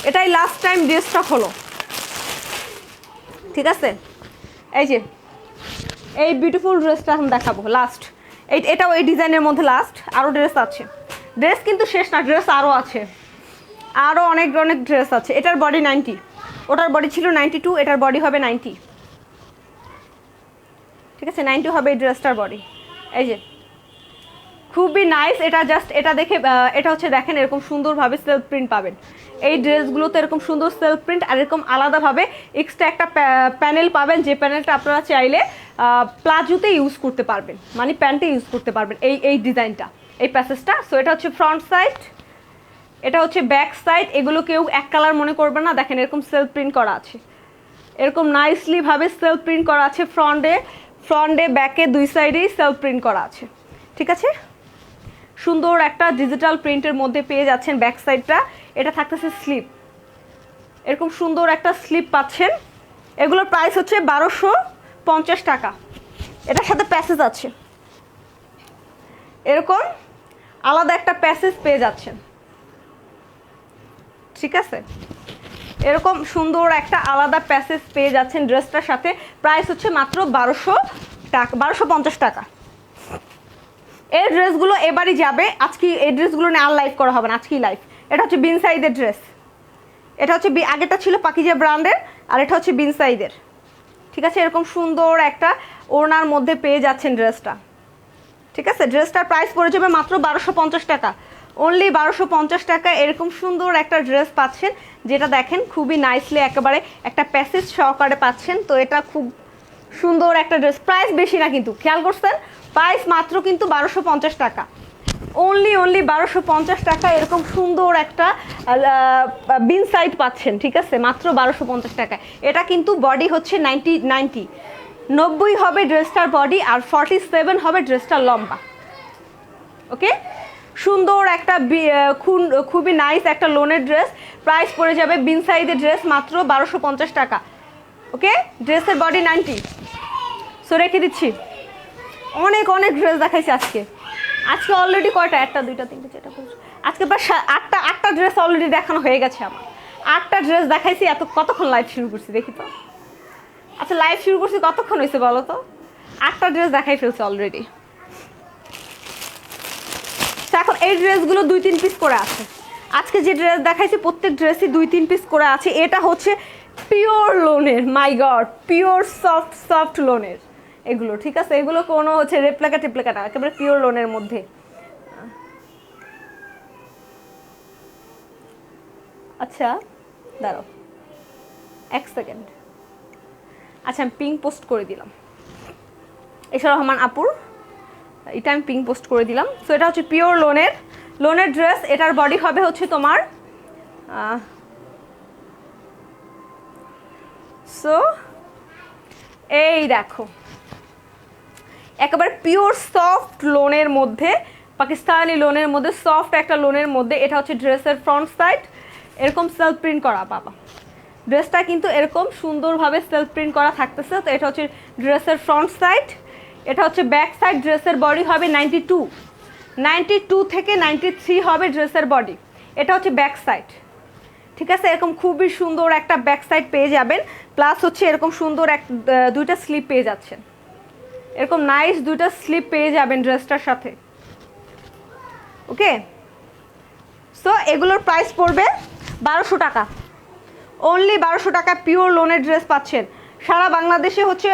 A: এটাই লাস্ট টাইম রিস্টক হলো, ঠিক আছে? এই যে এই বিউটিফুল ড্রেসটা এখন দেখাবো লাস্ট। এটাও এই ডিজাইনের মধ্যে লাস্ট। আরও ড্রেস আছে, ড্রেস কিন্তু শেষ না, ড্রেস আরও আছে, আরও অনেক অনেক ড্রেস আছে। এটার বডি 90, ওটার বডি ছিল 92, এটার বডি হবে 90, ঠিক আছে? 90 হবে এই ড্রেসটার বডি। এই যে খুবই নাইস। এটা জাস্ট এটা দেখে এটা হচ্ছে দেখেন এরকম সুন্দরভাবে সেলফ প্রিন্ট পাবেন এই ড্রেসগুলোতে, এরকম সুন্দর সেলফ প্রিন্ট আর এরকম আলাদাভাবে এক্সট্রা একটা প্যানেল পাবেন, যে প্যানেলটা আপনারা চাইলে প্লাজোতে ইউজ করতে পারবেন, মানে প্যান্টে ইউজ করতে পারবেন। এই ডিজাইনটা, এই প্যাসেজটা। সো এটা হচ্ছে ফ্রন্ট সাইড, এটা হচ্ছে ব্যাক সাইড। এগুলো কেউ এক কালার মনে করবে না, দেখেন এরকম সেলফ প্রিন্ট করা আছে, এরকম নাইসলিভাবে সেলফ প্রিন্ট করা আছে। ফ্রন্টে ব্যাকে দুই সাইডেই সেলফ প্রিন্ট করা আছে, ঠিক আছে? সুন্দর একটা ডিজিটাল প্রিন্টের মধ্যে পেয়ে যাচ্ছেন ব্যাক সাইডটা। এটা থাকতেছে স্লিপ, এরকম সুন্দর একটা স্লিপ পাচ্ছেন। এগুলোর প্রাইস হচ্ছে 1250 টাকা। এটার সাথে প্যাসেজ আছে, এরকম আলাদা একটা প্যাসেজ পেয়ে যাচ্ছেন, ঠিক আছে? এরকম সুন্দর একটা আলাদা প্যাসেজ পেয়ে যাচ্ছেন ড্রেসটার সাথে। প্রাইস হচ্ছে মাত্র 1250 টাকা। এই ড্রেসগুলো এবারই যাবে, আজকে এই ড্রেসগুলো নিয়ে আর লাইভ করা হবে না, আজকেই লাইভ। এটা হচ্ছে বিন সাইজের ড্রেস, এটা হচ্ছে আগেটা ছিল পাকিজা ব্র্যান্ডের, আর এটা হচ্ছে বিন সাইজের, ঠিক আছে? এরকম সুন্দর একটা ওড়নার মধ্যে পেয়ে যাচ্ছেন ড্রেসটা, ঠিক আছে? ড্রেসটার প্রাইস পড়ে যাবে মাত্র 1250 টাকা, অনলি 1250 টাকা। এরকম সুন্দর একটা ড্রেস পাচ্ছেন, যেটা দেখেন খুবই নাইসলি একেবারে একটা প্যাসেজ সহকারে পাচ্ছেন। তো এটা খুব সুন্দর একটা ড্রেস, প্রাইস বেশি না কিন্তু, খেয়াল করছেন? প্রাইস মাত্র কিন্তু 1250 টাকা, অনলি 1250 টাকা। এরকম সুন্দর একটা বিন সাইড পাচ্ছেন, ঠিক আছে? মাত্র 1250 টাকা। এটা কিন্তু বডি হচ্ছে 90 হবে ড্রেসটার বডি, আর 47 হবে ড্রেসটার লম্বা, ওকে? সুন্দর একটা খুবই নাইস একটা লোনের ড্রেস। প্রাইস পড়ে যাবে বিন সাইজের ড্রেস মাত্র 1250 টাকা, ওকে? ড্রেসের বডি 90। সো রেখে দিচ্ছি। অনেক ড্রেস দেখাইছি আজকে অলরেডি কয়টা, 1 2 3 4 5 আজকে প্রায় 8টা ড্রেস অলরেডি দেখানো হয়ে গেছে আমার। 8টা ড্রেস দেখাইছি। কতক্ষণ লাইভ শুরু করছি দেখি তো। আচ্ছা, লাইভ শুরু করছি কতক্ষণ হয়েছে বলো তো? 8টা ড্রেস দেখাই ফেলছি অলরেডি। এখন এই ড্রেসগুলো 2-3 পিস করে আছে। আজকে যে ড্রেস দেখাইছি প্রত্যেক ড্রেসই 2-3 পিস করে আছে। এটা হচ্ছে পিওর লোনের, মাই গড, পিওর সফট লোনের এগুলো, ঠিক আছে? এগুলো কোনো হচ্ছে রেপ্লিকা না, একেবারে পিওর লোনের মধ্যে। আচ্ছা দাঁড়াও 1 সেকেন্ড। আচ্ছা, আমি পিঙ্ক পোস্ট করে দিলাম, এশা রহমান আপুর, এটা আমি পিঙ্ক পোস্ট করে দিলাম। সো এটা হচ্ছে পিওর লোনের ড্রেস। এটার বডি হবে হচ্ছে তোমার সো এই দেখো একেবারে পিওর সফট লোনের মধ্যে, পাকিস্তানি লোনের মধ্যে, সফট একটা লোনের মধ্যে। এটা হচ্ছে ড্রেসের ফ্রন্ট সাইড, এরকম সেলফ প্রিন্ট করা পাবা। ড্রেসটা কিন্তু এরকম সুন্দরভাবে সেলফ প্রিন্ট করা থাকতেছে। তো এটা হচ্ছে ড্রেসের ফ্রন্ট সাইড, এটা হচ্ছে ব্যাক সাইড। ড্রেসের বডি হবে 92 থেকে 93 হবে ড্রেসের বডি। এটা হচ্ছে ব্যাক সাইড, ঠিক আছে? এরকম খুবই সুন্দর একটা ব্যাক সাইড পেয়ে যাবেন, প্লাস হচ্ছে এরকম সুন্দর দুইটা স্লিপ পেয়ে যাচ্ছেন, এরকম নাইস দুইটা স্লিপ পেয়ে যাবেন ড্রেসটার সাথে, ওকে? সো এগুলোর প্রাইস পড়বে 1200 টাকা, অনলি 1200 টাকা। পিওর লোনের ড্রেস পাচ্ছেন। সারা বাংলাদেশে হচ্ছে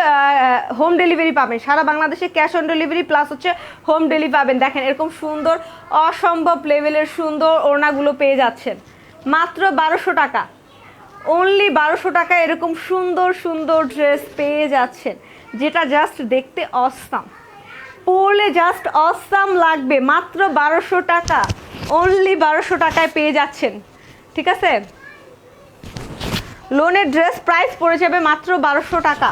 A: হোম ডেলিভারি পাবেন, সারা বাংলাদেশে ক্যাশ অন ডেলিভারি প্লাস হচ্ছে হোম ডেলিভারি পাবেন। দেখেন এরকম সুন্দর অসম্ভব লেভেলের সুন্দর ওড়নাগুলো পেয়ে যাচ্ছেন মাত্র 1200 টাকা, অনলি 1200 টাকা। এরকম সুন্দর ড্রেস পেয়ে যাচ্ছেন, যেটা জাস্ট দেখতে অসাম, পরলে জাস্ট অসাম লাগবে। মাত্র 1200 টাকা, অনলি 1200 টাকায় পেয়ে যাচ্ছেন, ঠিক আছে? লোনের ড্রেস প্রাইস পড়ে যাবে মাত্র 1200 টাকা।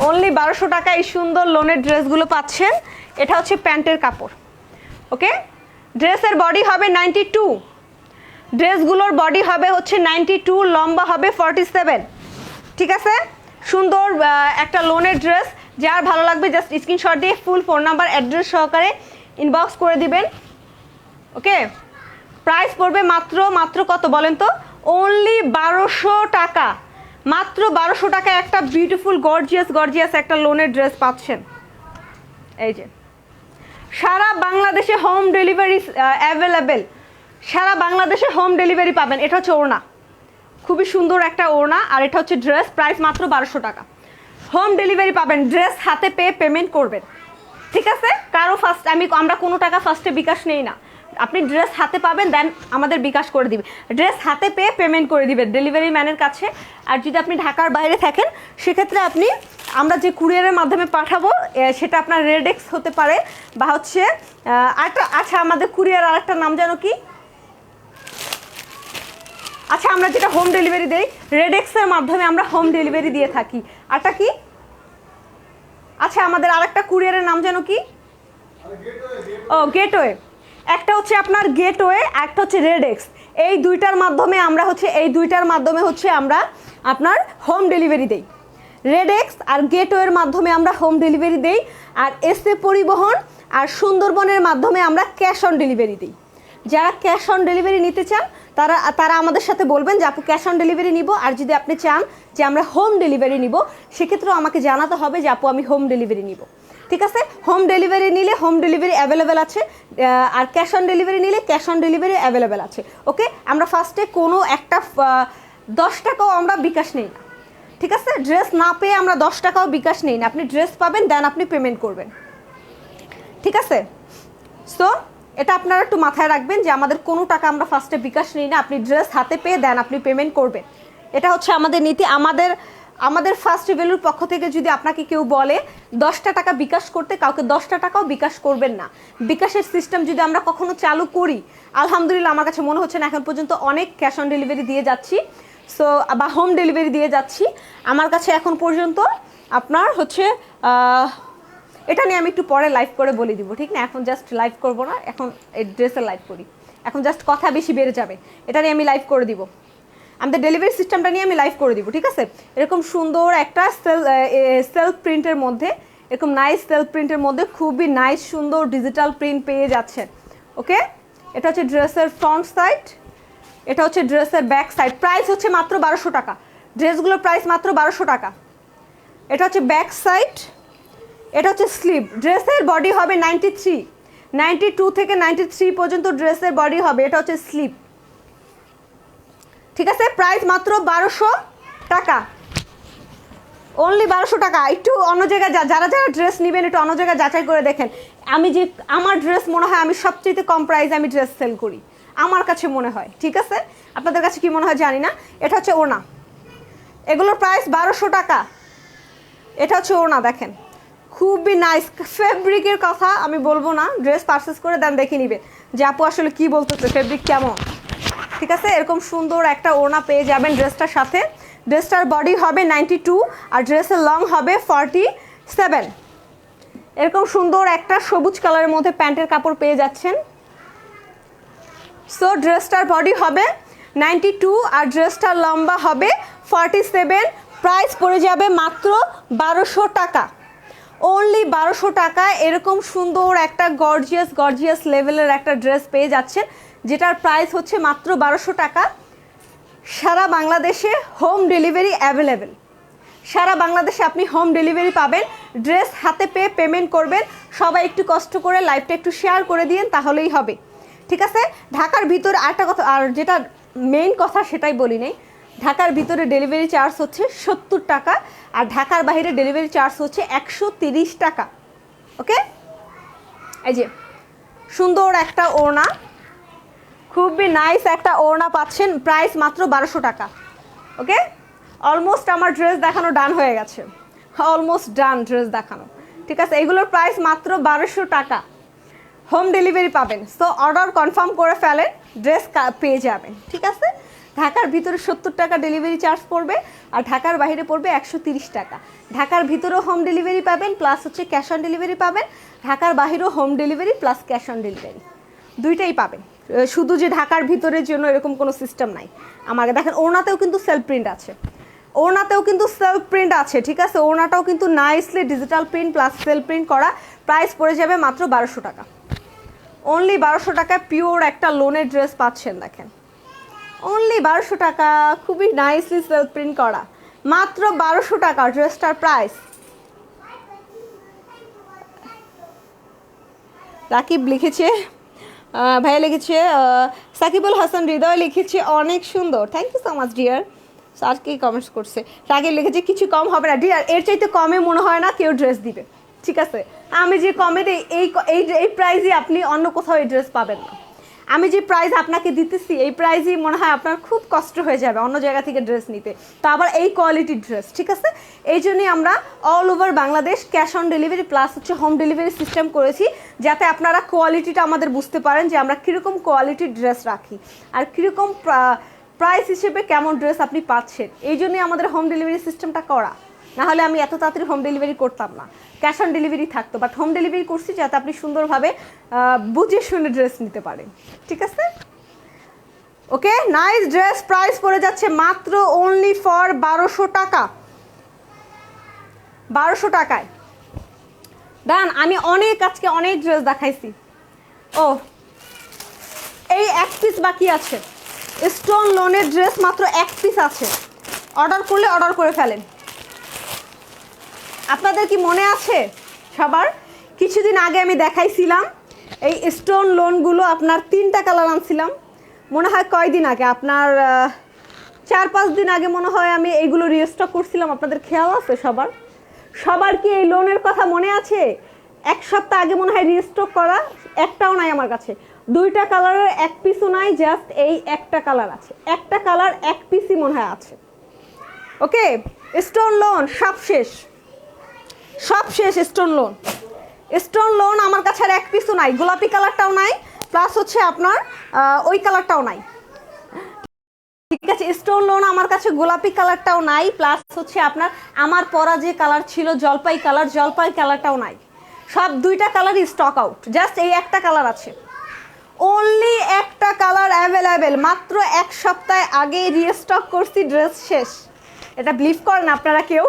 A: অনলি 1200 টাকা এই সুন্দর লোনের ড্রেসগুলো পাচ্ছেন। এটা হচ্ছে প্যান্টের কাপড়। ওকে, ড্রেসের বডি হবে 92, ড্রেসগুলোর বডি হবে হচ্ছে 92, লম্বা হবে 47। ঠিক আছে, সুন্দর একটা লোনের ড্রেস। যার ভালো লাগবে জাস্ট স্ক্রিনশট দিয়ে ফুল ফোন নাম্বার অ্যাড্রেস সহকারে ইনবক্স করে দিবেন। ওকে, প্রাইস পড়বে মাত্র কত বলেন তো? অনলি 1200 টাকা। মাত্র 1200 টাকায় একটা বিউটিফুল গর্জিয়াস একটা লোনের ড্রেস পাচ্ছেন। এই যে সারা বাংলাদেশে হোম ডেলিভারি অ্যাভেলেবেল, সারা বাংলাদেশে হোম ডেলিভারি পাবেন। এটা হচ্ছে ওড়না, খুবই সুন্দর একটা ওড়না, আর এটা হচ্ছে ড্রেস, প্রাইস মাত্র 1200 টাকা। হোম ডেলিভারি পাবেন, ড্রেস হাতে পেয়ে পেমেন্ট করবেন। ঠিক আছে, কারো আমরা কোনো টাকা ফার্স্টে বিকাশ নেই না। আপনি ড্রেস হাতে পাবেন, দেন আমাদের বিকাশ করে দিবে, ড্রেস হাতে পেয়ে পেমেন্ট করে দিবেন ডেলিভারি ম্যানের কাছে। আর যদি আপনি ঢাকার বাইরে থাকেন সেক্ষেত্রে আমরা যে কুরিয়ারের মাধ্যমে পাঠাবো সেটা আপনার রেডেক্স হতে পারে, বা হচ্ছে আচ্ছা আমাদের কুরিয়ার আর একটা নাম জানো কি? আচ্ছা, আমরা যেটা হোম ডেলিভারি দেই রেডেক্সের মাধ্যমে আমরা হোম ডেলিভারি দিয়ে থাকি। আরটা কি? আচ্ছা, আমাদের আরেকটা কুরিয়ারের নাম জানো কি? ও, গেটওয়ে। একটা হচ্ছে আপনার গেটওয়ে, একটা হচ্ছে রেডেক্স। এই দুইটার মাধ্যমে আমরা আপনার হোম ডেলিভারি দেই। রেডেক্স আর গেটওয়ের মাধ্যমে আমরা হোম ডেলিভারি দেই, আর এসএ পরিবহন আর সুন্দরবনের মাধ্যমে আমরা ক্যাশ অন ডেলিভারি দিই। যারা ক্যাশ অন ডেলিভারি নিতে চান তারা আমাদের সাথে বলবেন যে আপু ক্যাশ অন ডেলিভারি নিব, আর যদি আপনি চান যে আমরা হোম ডেলিভারি নিব সেক্ষেত্রেও আমাকে জানাতে হবে যে আপু আমি হোম ডেলিভারি নিব। ঠিক আছে, হোম ডেলিভারি নিলে হোম ডেলিভারি অ্যাভেলেবেল আছে, আর ক্যাশ অন ডেলিভারি নিলে ক্যাশ অন ডেলিভারি অ্যাভেলেবেল আছে। ওকে, আমরা ফার্স্টে কোনো একটা 10 টাকাও আমরা বিকাশ নেই না। ঠিক আছে, ড্রেস না পেয়ে আমরা 10 টাকাও বিকাশ নেই না। আপনি ড্রেস পাবেন, দেন আপনি পেমেন্ট করবেন। ঠিক আছে, সো এটা আপনারা একটু মাথায় রাখবেন যে আমাদের কোনো টাকা আমরা ফার্স্টে বিকাশ নিই না। আপনি ড্রেস হাতে পেয়ে দেন আপনি পেমেন্ট করবেন। এটা হচ্ছে আমাদের নীতি। আমাদের ফার্স্ট ভ্যালুর পক্ষ থেকে যদি আপনাকে কেউ বলে 10টা টাকা বিকাশ করতে, কাউকে 10টা টাকাও বিকাশ করবেন না। বিকাশের সিস্টেম যদি আমরা কখনো চালু করি, আলহামদুলিল্লাহ আমার কাছে মনে হচ্ছে না এখন পর্যন্ত অনেক ক্যাশ অন ডেলিভারি দিয়ে যাচ্ছি, সো বা হোম ডেলিভারি দিয়ে যাচ্ছি। আমার কাছে এখন পর্যন্ত আপনার হচ্ছে এটা নিয়ে আমি একটু পরে লাইভ করে বলে দিব, ঠিক না? এখন জাস্ট লাইভ করব না, এখন এই ড্রেসের লাইভ করি। এখন জাস্ট কথা বেশি বেড়ে যাবে, এটা নিয়ে আমি লাইভ করে দিব। আমাদের ডেলিভারি সিস্টেমটা নিয়ে আমি লাইভ করে দিব। ঠিক আছে, এরকম সুন্দর একটা সেলফ প্রিন্টের মধ্যে, এরকম নাইস সেলফ প্রিন্টের মধ্যে খুবই নাইস সুন্দর ডিজিটাল প্রিন্ট পেয়ে যাচ্ছেন। ওকে, এটা হচ্ছে ড্রেসের ফ্রন্ট সাইড, এটা হচ্ছে ড্রেসের ব্যাক সাইড। প্রাইস হচ্ছে মাত্র 1200 টাকা। ড্রেসগুলোর প্রাইস মাত্র 1200 টাকা। এটা হচ্ছে ব্যাক সাইড, এটা হচ্ছে স্লিভ। ড্রেসের বডি হবে 93, 92 থেকে 93 পর্যন্ত ড্রেসের বডি হবে। এটা হচ্ছে স্লিভ। ঠিক আছে, প্রাইস মাত্র 1200 টাকা, অনলি 1200 টাকা। একটু অন্য জায়গায় যারা ড্রেস নেবেন একটু অন্য জায়গায় যাচাই করে দেখেন। আমার ড্রেস মনে হয় আমি সবচেয়ে কম প্রাইসে আমি ড্রেস সেল করি, আমার কাছে মনে হয়। ঠিক আছে, আপনাদের কাছে কি মনে হয় জানি না। এটা হচ্ছে ওড়না, এগুলোর প্রাইস 1200 টাকা। এটা হচ্ছে ওড়না, দেখেন খুবই নাইস। ফেব্রিকের কথা আমি বলবো না, ড্রেস পারচেস করে দেন দেখে নিবে যে আপু আসলে কি বলতেছে, ফেব্রিক কেমন। ঠিক আছে, এরকম সুন্দর একটা ওড়না পেয়ে যাবেন ড্রেসটার সাথে। ড্রেসটার বডি হবে 92 আর ড্রেসের লং হবে 47। এরকম সুন্দর একটা সবুজ কালারের মধ্যে প্যান্টের কাপড় পেয়ে যাচ্ছেন। সো ড্রেসটার বডি হবে 92 আর ড্রেসটার লম্বা হবে 47। প্রাইস পড়ে যাবে মাত্র 1200 টাকা, অনলি 1200 টাকা। এরকম সুন্দর একটা গর্জিয়াস লেভেলের একটা ড্রেস পেয়ে যাচ্ছেন, যেটার প্রাইস হচ্ছে মাত্র 1200 টাকা। সারা বাংলাদেশে হোম ডেলিভারি অ্যাভেলেবেল, সারা বাংলাদেশে আপনি হোম ডেলিভারি পাবেন। ড্রেস হাতে পেয়ে পেমেন্ট করবেন। সবাই একটু কষ্ট করে লাইভটা একটু শেয়ার করে দিন, তাহলেই হবে। ঠিক আছে, ঢাকার ভিতরে আরেকটা কথা, আর যেটা মেইন কথা সেটাই বলি নেই, ঢাকার ভিতরে ডেলিভারি চার্জ হচ্ছে 70 টাকা, আর ঢাকার বাইরে ডেলিভারি চার্জ হচ্ছে 130 টাকা। ওকে, এই যে সুন্দর একটা ওড়না, খুবই নাইস একটা ওড়না পাচ্ছেন, প্রাইস মাত্র 1200 টাকা। ওকে, অলমোস্ট আমার ড্রেস দেখানো ডান হয়ে গেছে, অলমোস্ট ডান ড্রেস দেখানো। ঠিক আছে, এগুলোর প্রাইস মাত্র 1200 টাকা, হোম ডেলিভারি পাবেন। সো অর্ডার কনফার্ম করে ফেলেন, ড্রেস পেয়ে যাবেন। ঠিক আছে, ঢাকার ভিতরে 70 টাকা ডেলিভারি চার্জ পড়বে, আর ঢাকার বাইরে পড়বে 130 টাকা। ঢাকার ভিতরেও হোম ডেলিভারি পাবেন, প্লাস হচ্ছে ক্যাশ অন ডেলিভারি পাবেন। ঢাকার বাইরেও home delivery plus cash on delivery দুইটাই পাবেন। শুধু যে ঢাকার ভিতরের জন্য এরকম কোনো সিস্টেম নাই। আমাকে দেখেন ওড়নাতেও কিন্তু সেলফ প্রিন্ট আছে, ওড়নাতেও কিন্তু সেলফ প্রিন্ট আছে, ঠিক আছে। ওড়নাটাও কিন্তু nicely digital print plus self print করা। প্রাইস পড়ে যাবে মাত্র 1200 টাকা। অনলি 1200 টাকায় পিওর একটা লোনের ড্রেস পাচ্ছেন। দেখেন অনলি 1200 টাকা, খুবই নাইসলি সেলফ প্রিন্ট করা, মাত্র 1200 টাকা ড্রেসটার প্রাইস। রাকিব লিখেছে, ভাইয়া লিখেছে, সাকিবুল হাসান হৃদয় লিখেছে অনেক সুন্দর, thank you so much dear. আর কি কমেন্টস করছে, রাকিব লিখেছে কিছু কম হবে না ডিয়ার, এর চাইতে কমে মনে হয় না কেউ ড্রেস দিবে, ঠিক আছে। আমি যে কমে দিই এই প্রাইজে আপনি অন্য কোথাও এই ড্রেস পাবেন না। আমি যে প্রাইস আপনাকে দিতেছি এই প্রাইজই মনে হয় আপনার খুব কষ্ট হয়ে যাবে অন্য জায়গা থেকে ড্রেস নিতে, তা আবার এই কোয়ালিটির ড্রেস, ঠিক আছে। এই জন্যই আমরা all over Bangladesh cash on delivery plus হচ্ছে হোম ডেলিভারি সিস্টেম করেছি, যাতে আপনারা কোয়ালিটিটা আমাদের বুঝতে পারেন যে আমরা কীরকম কোয়ালিটির ড্রেস রাখি আর কীরকম প্রাইস হিসেবে কেমন ড্রেস আপনি পাচ্ছেন। এই জন্যই আমাদের হোম ডেলিভারি সিস্টেমটা করা, না হলে আমি এত তাড়াতাড়ি হোম ডেলিভারি করতাম না, ক্যাশ অন ডেলিভারি থাকতো। বাট হোম ডেলিভারি করছি যাতে আপনি সুন্দরভাবে বুঝে শুনে ড্রেস নিতে পারেন, ঠিক আছে। ওকে, নাইস ড্রেস, প্রাইস পড়ে যাচ্ছে মাত্র অনলি ফর 1200 টাকা। 1200 টাকায় ডান। আমি আজকে অনেক ড্রেস দেখাইছি। ও এই এক পিস বাকি আছে, স্টোন লোনের ড্রেস মাত্র এক পিস আছে, অর্ডার করলে অর্ডার করে ফেলেন। আপনাদের কি মনে আছে সবার, কিছুদিন আগে আমি দেখাইছিলাম এই স্টোন লোনগুলো, আপনার 3টা কালার আনছিলাম মনে হয় কয়দিন আগে, আপনার 4-5 দিন আগে মনে হয় আমি এইগুলো রিস্টক করছিলাম। আপনাদের খেয়াল আছে সবার কি এই লোনের কথা মনে আছে? 1 সপ্তাহ আগে মনে হয় রিস্টক করা, একটাও নাই আমার কাছে। 2টা কালারের এক পিসও নাই, জাস্ট এই একটা কালার আছে, একটা কালার এক পিসই মনে হয় আছে। ওকে, স্টোন লোন সব শেষ স্টোন লোন আমার কাছে আর এক পিসও নাই, গোলাপি কালারটাও নাই, প্লাস হচ্ছে আপনার ওই কালারটাও নাই, ঠিক আছে। স্টোন লোন আমার কাছে গোলাপি কালারটাও নাই, প্লাস হচ্ছে আপনার আমার পরা যে কালার ছিল জলপাই কালারটাও নাই। সব 2টা কালারই স্টক আউট, জাস্ট এই একটা কালার আছে, অনলি একটা কালার অ্যাভেলেবেল। মাত্র 1 সপ্তাহ আগে রিস্টক করছি, ড্রেস শেষ। এটা বিলিভ করেন আপনারা কেউ?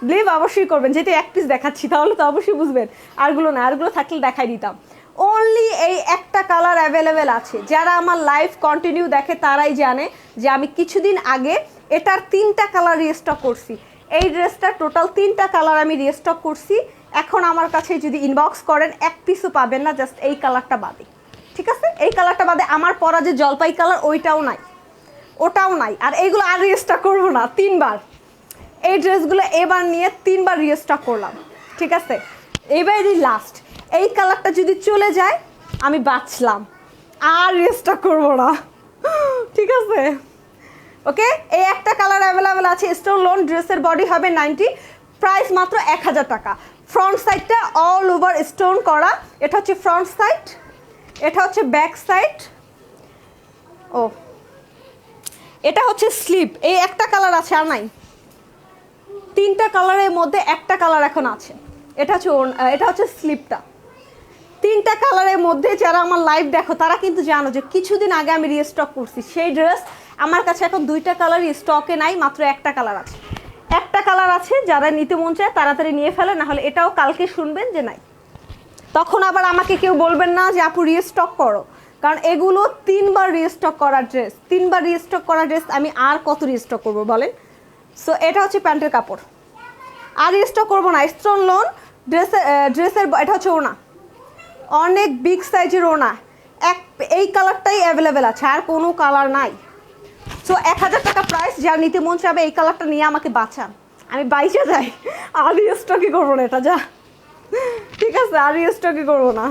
A: বিলিভ অবশ্যই করবেন, যেহেতু এক পিস দেখাচ্ছি তাহলে তো অবশ্যই বুঝবেন। আরগুলো না, আরগুলো থাকলে দেখাই দিতাম। অনলি এই একটা কালার অ্যাভেলেবেল আছে। যারা আমার লাইভ কন্টিনিউ দেখে তারাই জানে যে আমি কিছুদিন আগে এটার 3টা কালার রিস্টক করছি। এই ড্রেসটা টোটাল 3টা কালার আমি রিস্টক করছি। এখন আমার কাছে যদি ইনবক্স করেন এক পিসও পাবেন না, জাস্ট এই কালারটা বাদে, ঠিক আছে। এই কালারটা বাদে আমার পরা যে জলপাই কালার ওইটাও নাই, ওটাও নাই। আর এইগুলো আর রিস্টক করবো না, 3বার এই ড্রেসগুলো এবার নিয়ে 3বার রিস্টক করলাম, ঠিক আছে। এবারই লাস্ট, এই কালারটা যদি চলে যায় আমি বাঁচলাম, আর রিস্টক করবো না, ঠিক আছে। ওকে, এই একটা কালার অ্যাভেলেবেল আছে, স্টোন লোন। ড্রেসের বডি হবে 90, প্রাইস মাত্র 1000 টাকা। ফ্রন্ট সাইডটা অল ওভার স্টোন করা, এটা হচ্ছে ফ্রন্ট সাইড, এটা হচ্ছে ব্যাক সাইড। ও এটা হচ্ছে স্লিপ, এই একটা কালার আছে আর নাই। 3টা কালারের মধ্যে একটা কালার এখন আছে, এটা হচ্ছে স্লিপটা। 3টা কালারের মধ্যে যারা আমার লাইভ দেখো তারা কিন্তু জানো যে কিছুদিন আগে আমি রিস্টক করছি সেই ড্রেস। আমার কাছে এখন 2টা কালারই স্টকে নাই, মাত্র একটা কালার আছে। একটা কালার আছে, যারা নিতে মন চায় তাড়াতাড়ি নিয়ে ফেলে, না হলে এটাও কালকে শুনবেন যে নাই। তখন আবার আমাকে কেউ বলবেন না যে আপু রিস্টক করো, কারণ এগুলো 3বার রিস্টক করা ড্রেস। 3বার রিস্টক করা ড্রেস আমি আর কত রিস্টক করবো বলেন? সো এটা হচ্ছে প্যান্টের কাপড়, আর রিস্টক করবো না। স্টোন লোন ড্রেসের এটা হচ্ছে ওনা, অনেক বিগ সাইজের ওনা, এই কালারটাই অ্যাভেলেবেল আছে, আর কোনো কালার নাই। সো 1000 টাকা প্রাইস, যার নিতে মন চাবে এই কালারটা নিয়ে আমাকে বাঁচান, আমি বাইচে যাই। আর রিস্টকই করবো না এটা, যা, ঠিক আছে, আর রিস্টকই করবো না।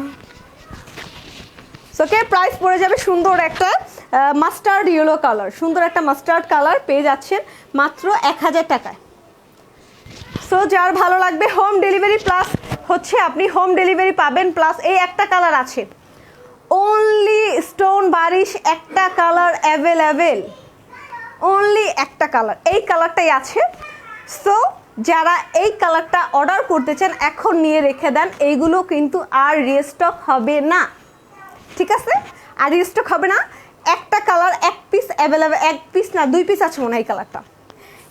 A: ওকে, প্রাইস পড়ে যাবে সুন্দর একটা মাস্টার্ড ইয়েলো কালার, সুন্দর একটা মাস্টার্ড কালার পেয়ে যাচ্ছেন মাত্র 1000 টাকায়। সো যার ভালো লাগবে হোম ডেলিভারি প্লাস হচ্ছে আপনি হোম ডেলিভারি পাবেন, প্লাস এই একটা কালার আছে, অনলি স্টোন বারিশ একটা কালার অ্যাভেলেবেল, অনলি একটা কালার, এই কালারটাই আছে। সো যারা এই কালারটা অর্ডার করতে চান এখন নিয়ে রেখে দেন, এইগুলো কিন্তু আর রিস্টক হবে না, ঠিক আছে? আর রিস্টক হবে না। একটা কালার এক পিস অ্যাভেলেবেল, এক পিস না 2 পিস আছে মনে হয়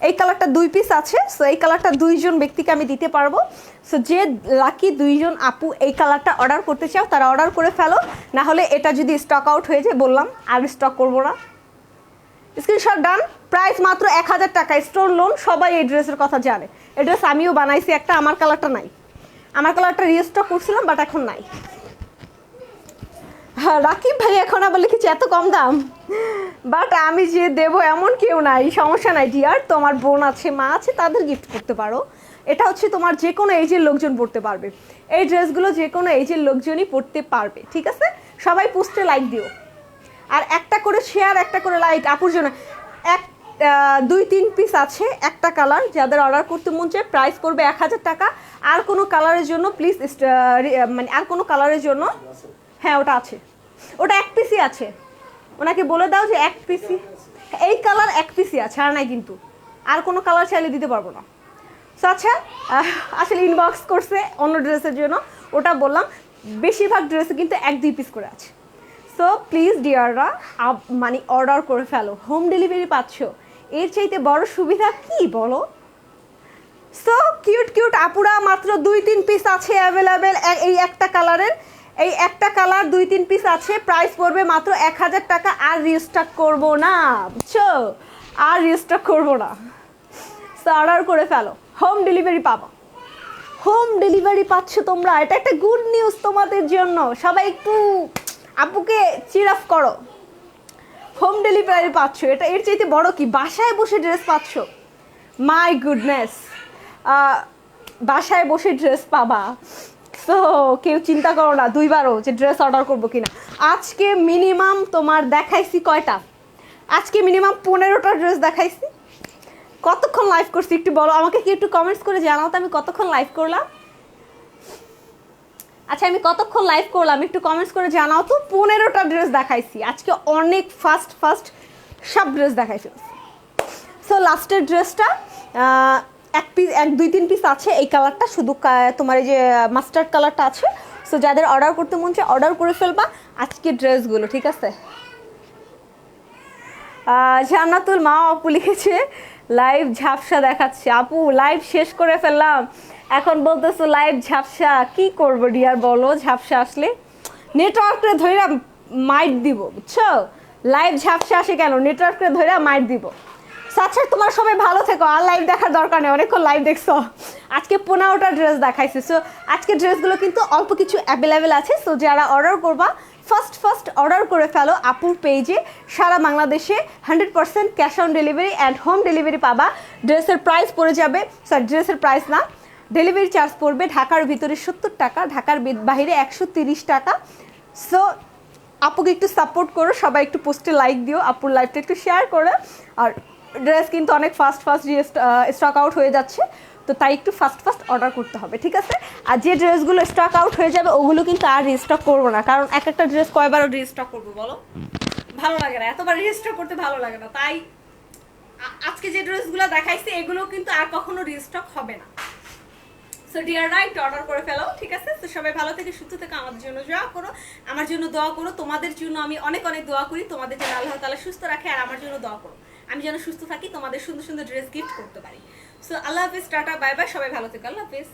A: এই কালারটা 2 পিস আছে। সো এই কালারটা 2 জন ব্যক্তিকে আমি দিতে পারবো। সো যে লাকি 2 জন আপু এই কালারটা অর্ডার করতে চাও তারা অর্ডার করে ফেলো, না হলে এটা যদি স্টক আউট হয়ে যায় বললাম আর স্টক করবো না। স্ক্রিনশট ডান। প্রাইস মাত্র 1000 টাকা, স্টোন লোন। সবাই এই ড্রেসের কথা জানে, এই ড্রেস আমিও বানাইছি একটা, আমার কালারটা নাই, আমার কালারটা রিস্টক করছিলাম বাট এখন নাই। হ্যাঁ রাকিব ভাই এখন আবার লিখেছি এত কম দাম, বাট আমি যে দেবো এমন কেউ নাই, সমস্যা নাই ডিয়ার। তোমার বোন আছে, মা আছে, তাদের গিফট করতে পারো। এটা হচ্ছে তোমার যে কোনো এইজের লোকজন পড়তে পারবে, এই ড্রেসগুলো যে কোনো এইজের লোকজনই পড়তে পারবে, ঠিক আছে? সবাই পোস্টে লাইক দিও, আর একটা করে শেয়ার, একটা করে লাইক আপুর জন্য। 2-3 পিস আছে একটা কালার, যাদের অর্ডার করতে মন চায় প্রাইস পড়বে 1000 টাকা। আর কোনো কালারের জন্য প্লিজ মানে আর কোনো কালারের জন্য, হ্যাঁ ওটা আছে, ওটা এক পিসই আছে, ওনাকে বলে দাও যে এক পিসই, এই কালার এক পিসই আছে, আর নাই কিন্তু, আর কোনো কালার চাইলে দিতে পারবো না। সো আচ্ছা আসলে ইনবক্স করছে অন্য ড্রেসের জন্য, ওটা বললাম। বেশিরভাগ ড্রেসে কিন্তু 1-2 পিস করে আছে। সো প্লিজ ডিয়াররা মানে অর্ডার করে ফেলো, হোম ডেলিভারি পাচ্ছ, এর চাইতে বড় সুবিধা কি বলো? সো কিউট কিউট আপুরা, মাত্র 2-3 পিস আছে অ্যাভেলেবেল এই একটা কালারের, এই একটা কালার 2-3 পিস আছে, প্রাইস পড়বে মাত্র 1000 টাকা। আর রিস্টক করবো না, বুঝছো? আর রিস্টক করবো না। সো অর্ডার করে ফেলো, হোম ডেলিভারি পাবো, হোম ডেলিভারি পাচ্ছ তোমরা, এটা একটা গুড নিউজ তোমাদের জন্য। সবাই একটু আপুকে চির আপ করো, হোম ডেলিভারি পাচ্ছ, এটা এর চাইতে বড় কি? বাসায় বসে ড্রেস পাচ্ছ, মাই গুডনেস, বাসায় বসে ড্রেস পাবা। সো কেউ চিন্তা করো না দুইবারও যে ড্রেস অর্ডার করবো কিনা। আজকে মিনিমাম তোমার দেখাইছি কয়টা? আজকে মিনিমাম 15টা ড্রেস দেখাইছি। কতক্ষণ লাইভ করছি একটু বলো আমাকে, কি একটু কমেন্টস করে জানাও তো আমি কতক্ষণ লাইভ করলাম। আচ্ছা আমি কতক্ষণ লাইভ করলাম একটু কমেন্টস করে জানাও তো। 15টা ড্রেস দেখাইছি আজকে, অনেক ফাস্ট সব ড্রেস দেখাইছি। সো লাস্টের ড্রেসটা 1-2-3 পিস আছে, এই কালারটা শুধু তোমার এই যে মাস্টার্ড কালারটা আছে। সো যাদের অর্ডার করতে মন চায় অর্ডার করে ফেলবা আজকে ড্রেসগুলো, ঠিক আছে? জান্নাতুল মা আপু লিখেছে লাইভ ঝাপসা দেখাচ্ছে। আপু লাইভ শেষ করে ফেললাম, এখন বলতেছো লাইভ ঝাপসা, কি করবো ডিয়ার বলো? ঝাপসা আসলে নেটওয়ার্কে ধরে মাইট দিব, বুঝছো? লাইভ ঝাপসা আসে কেন? নেটওয়ার্কে ধরে মাইট দিব। আচ্ছা তোমার সবাই ভালো থেকো, আর লাইভ দেখার দরকার নেই, অনেকক্ষণ লাইভ দেখছো। আজকে 15টা ড্রেস দেখাইছি। সো আজকে ড্রেসগুলো কিন্তু অল্প কিছু অ্যাভেলেবেল আছে। সো যারা অর্ডার করবা ফার্স্ট অর্ডার করে ফেলো আপুর পেজে। সারা বাংলাদেশে 100% cash on delivery and home delivery পাবা। ড্রেসের প্রাইস পড়ে যাবে, ড্রেসের প্রাইস না, ডেলিভারি চার্জ পড়বে ঢাকার ভিতরে 70 টাকা, ঢাকার বাইরে 130 টাকা। সো আপুকে একটু সাপোর্ট করো, সবাই একটু পোস্টে লাইক দিও, আপুর লাইভটা একটু শেয়ার করো। আর ড্রেস কিন্তু অনেক ফাস্ট স্টক আউট হয়ে যাচ্ছে, তো তাই একটু ফাস্ট অর্ডার করতে হবে, ঠিক আছে? আর যে ড্রেসগুলো স্টক আউট হয়ে যাবে ওগুলো কিন্তু আর রিস্টক করবো না, কারণ একটা ড্রেস কয়বারও রিস্টক করবো বলো? ভালো লাগে না, এতবার রিস্টক করতে ভালো লাগে না। তাই আজকে যে ড্রেসগুলো দেখাইছি এগুলো কিন্তু আর কখনো রিস্টক হবে না। সো ডিয়ার রাইট অর্ডার করে ফেলো, ঠিক আছে? তো সবাই ভালো থেকে সুস্থ থেকে আমাদের জন্য দোয়া করো, আমার জন্য দোয়া করো। তোমাদের জন্য আমি অনেক দোয়া করি, তোমাদের জন্য আল্লাহ তাআলা সুস্থ রাখে, আর আমার জন্য দোয়া করো আমি যেন সুস্থ থাকি, তোমাদের সুন্দর সুন্দর ড্রেস গিফট করতে পারি। সো আল্লাহ হাফিজ, টাটা, বাই বাই, সবাই ভালো থেকো, আল্লাহ হাফিজ।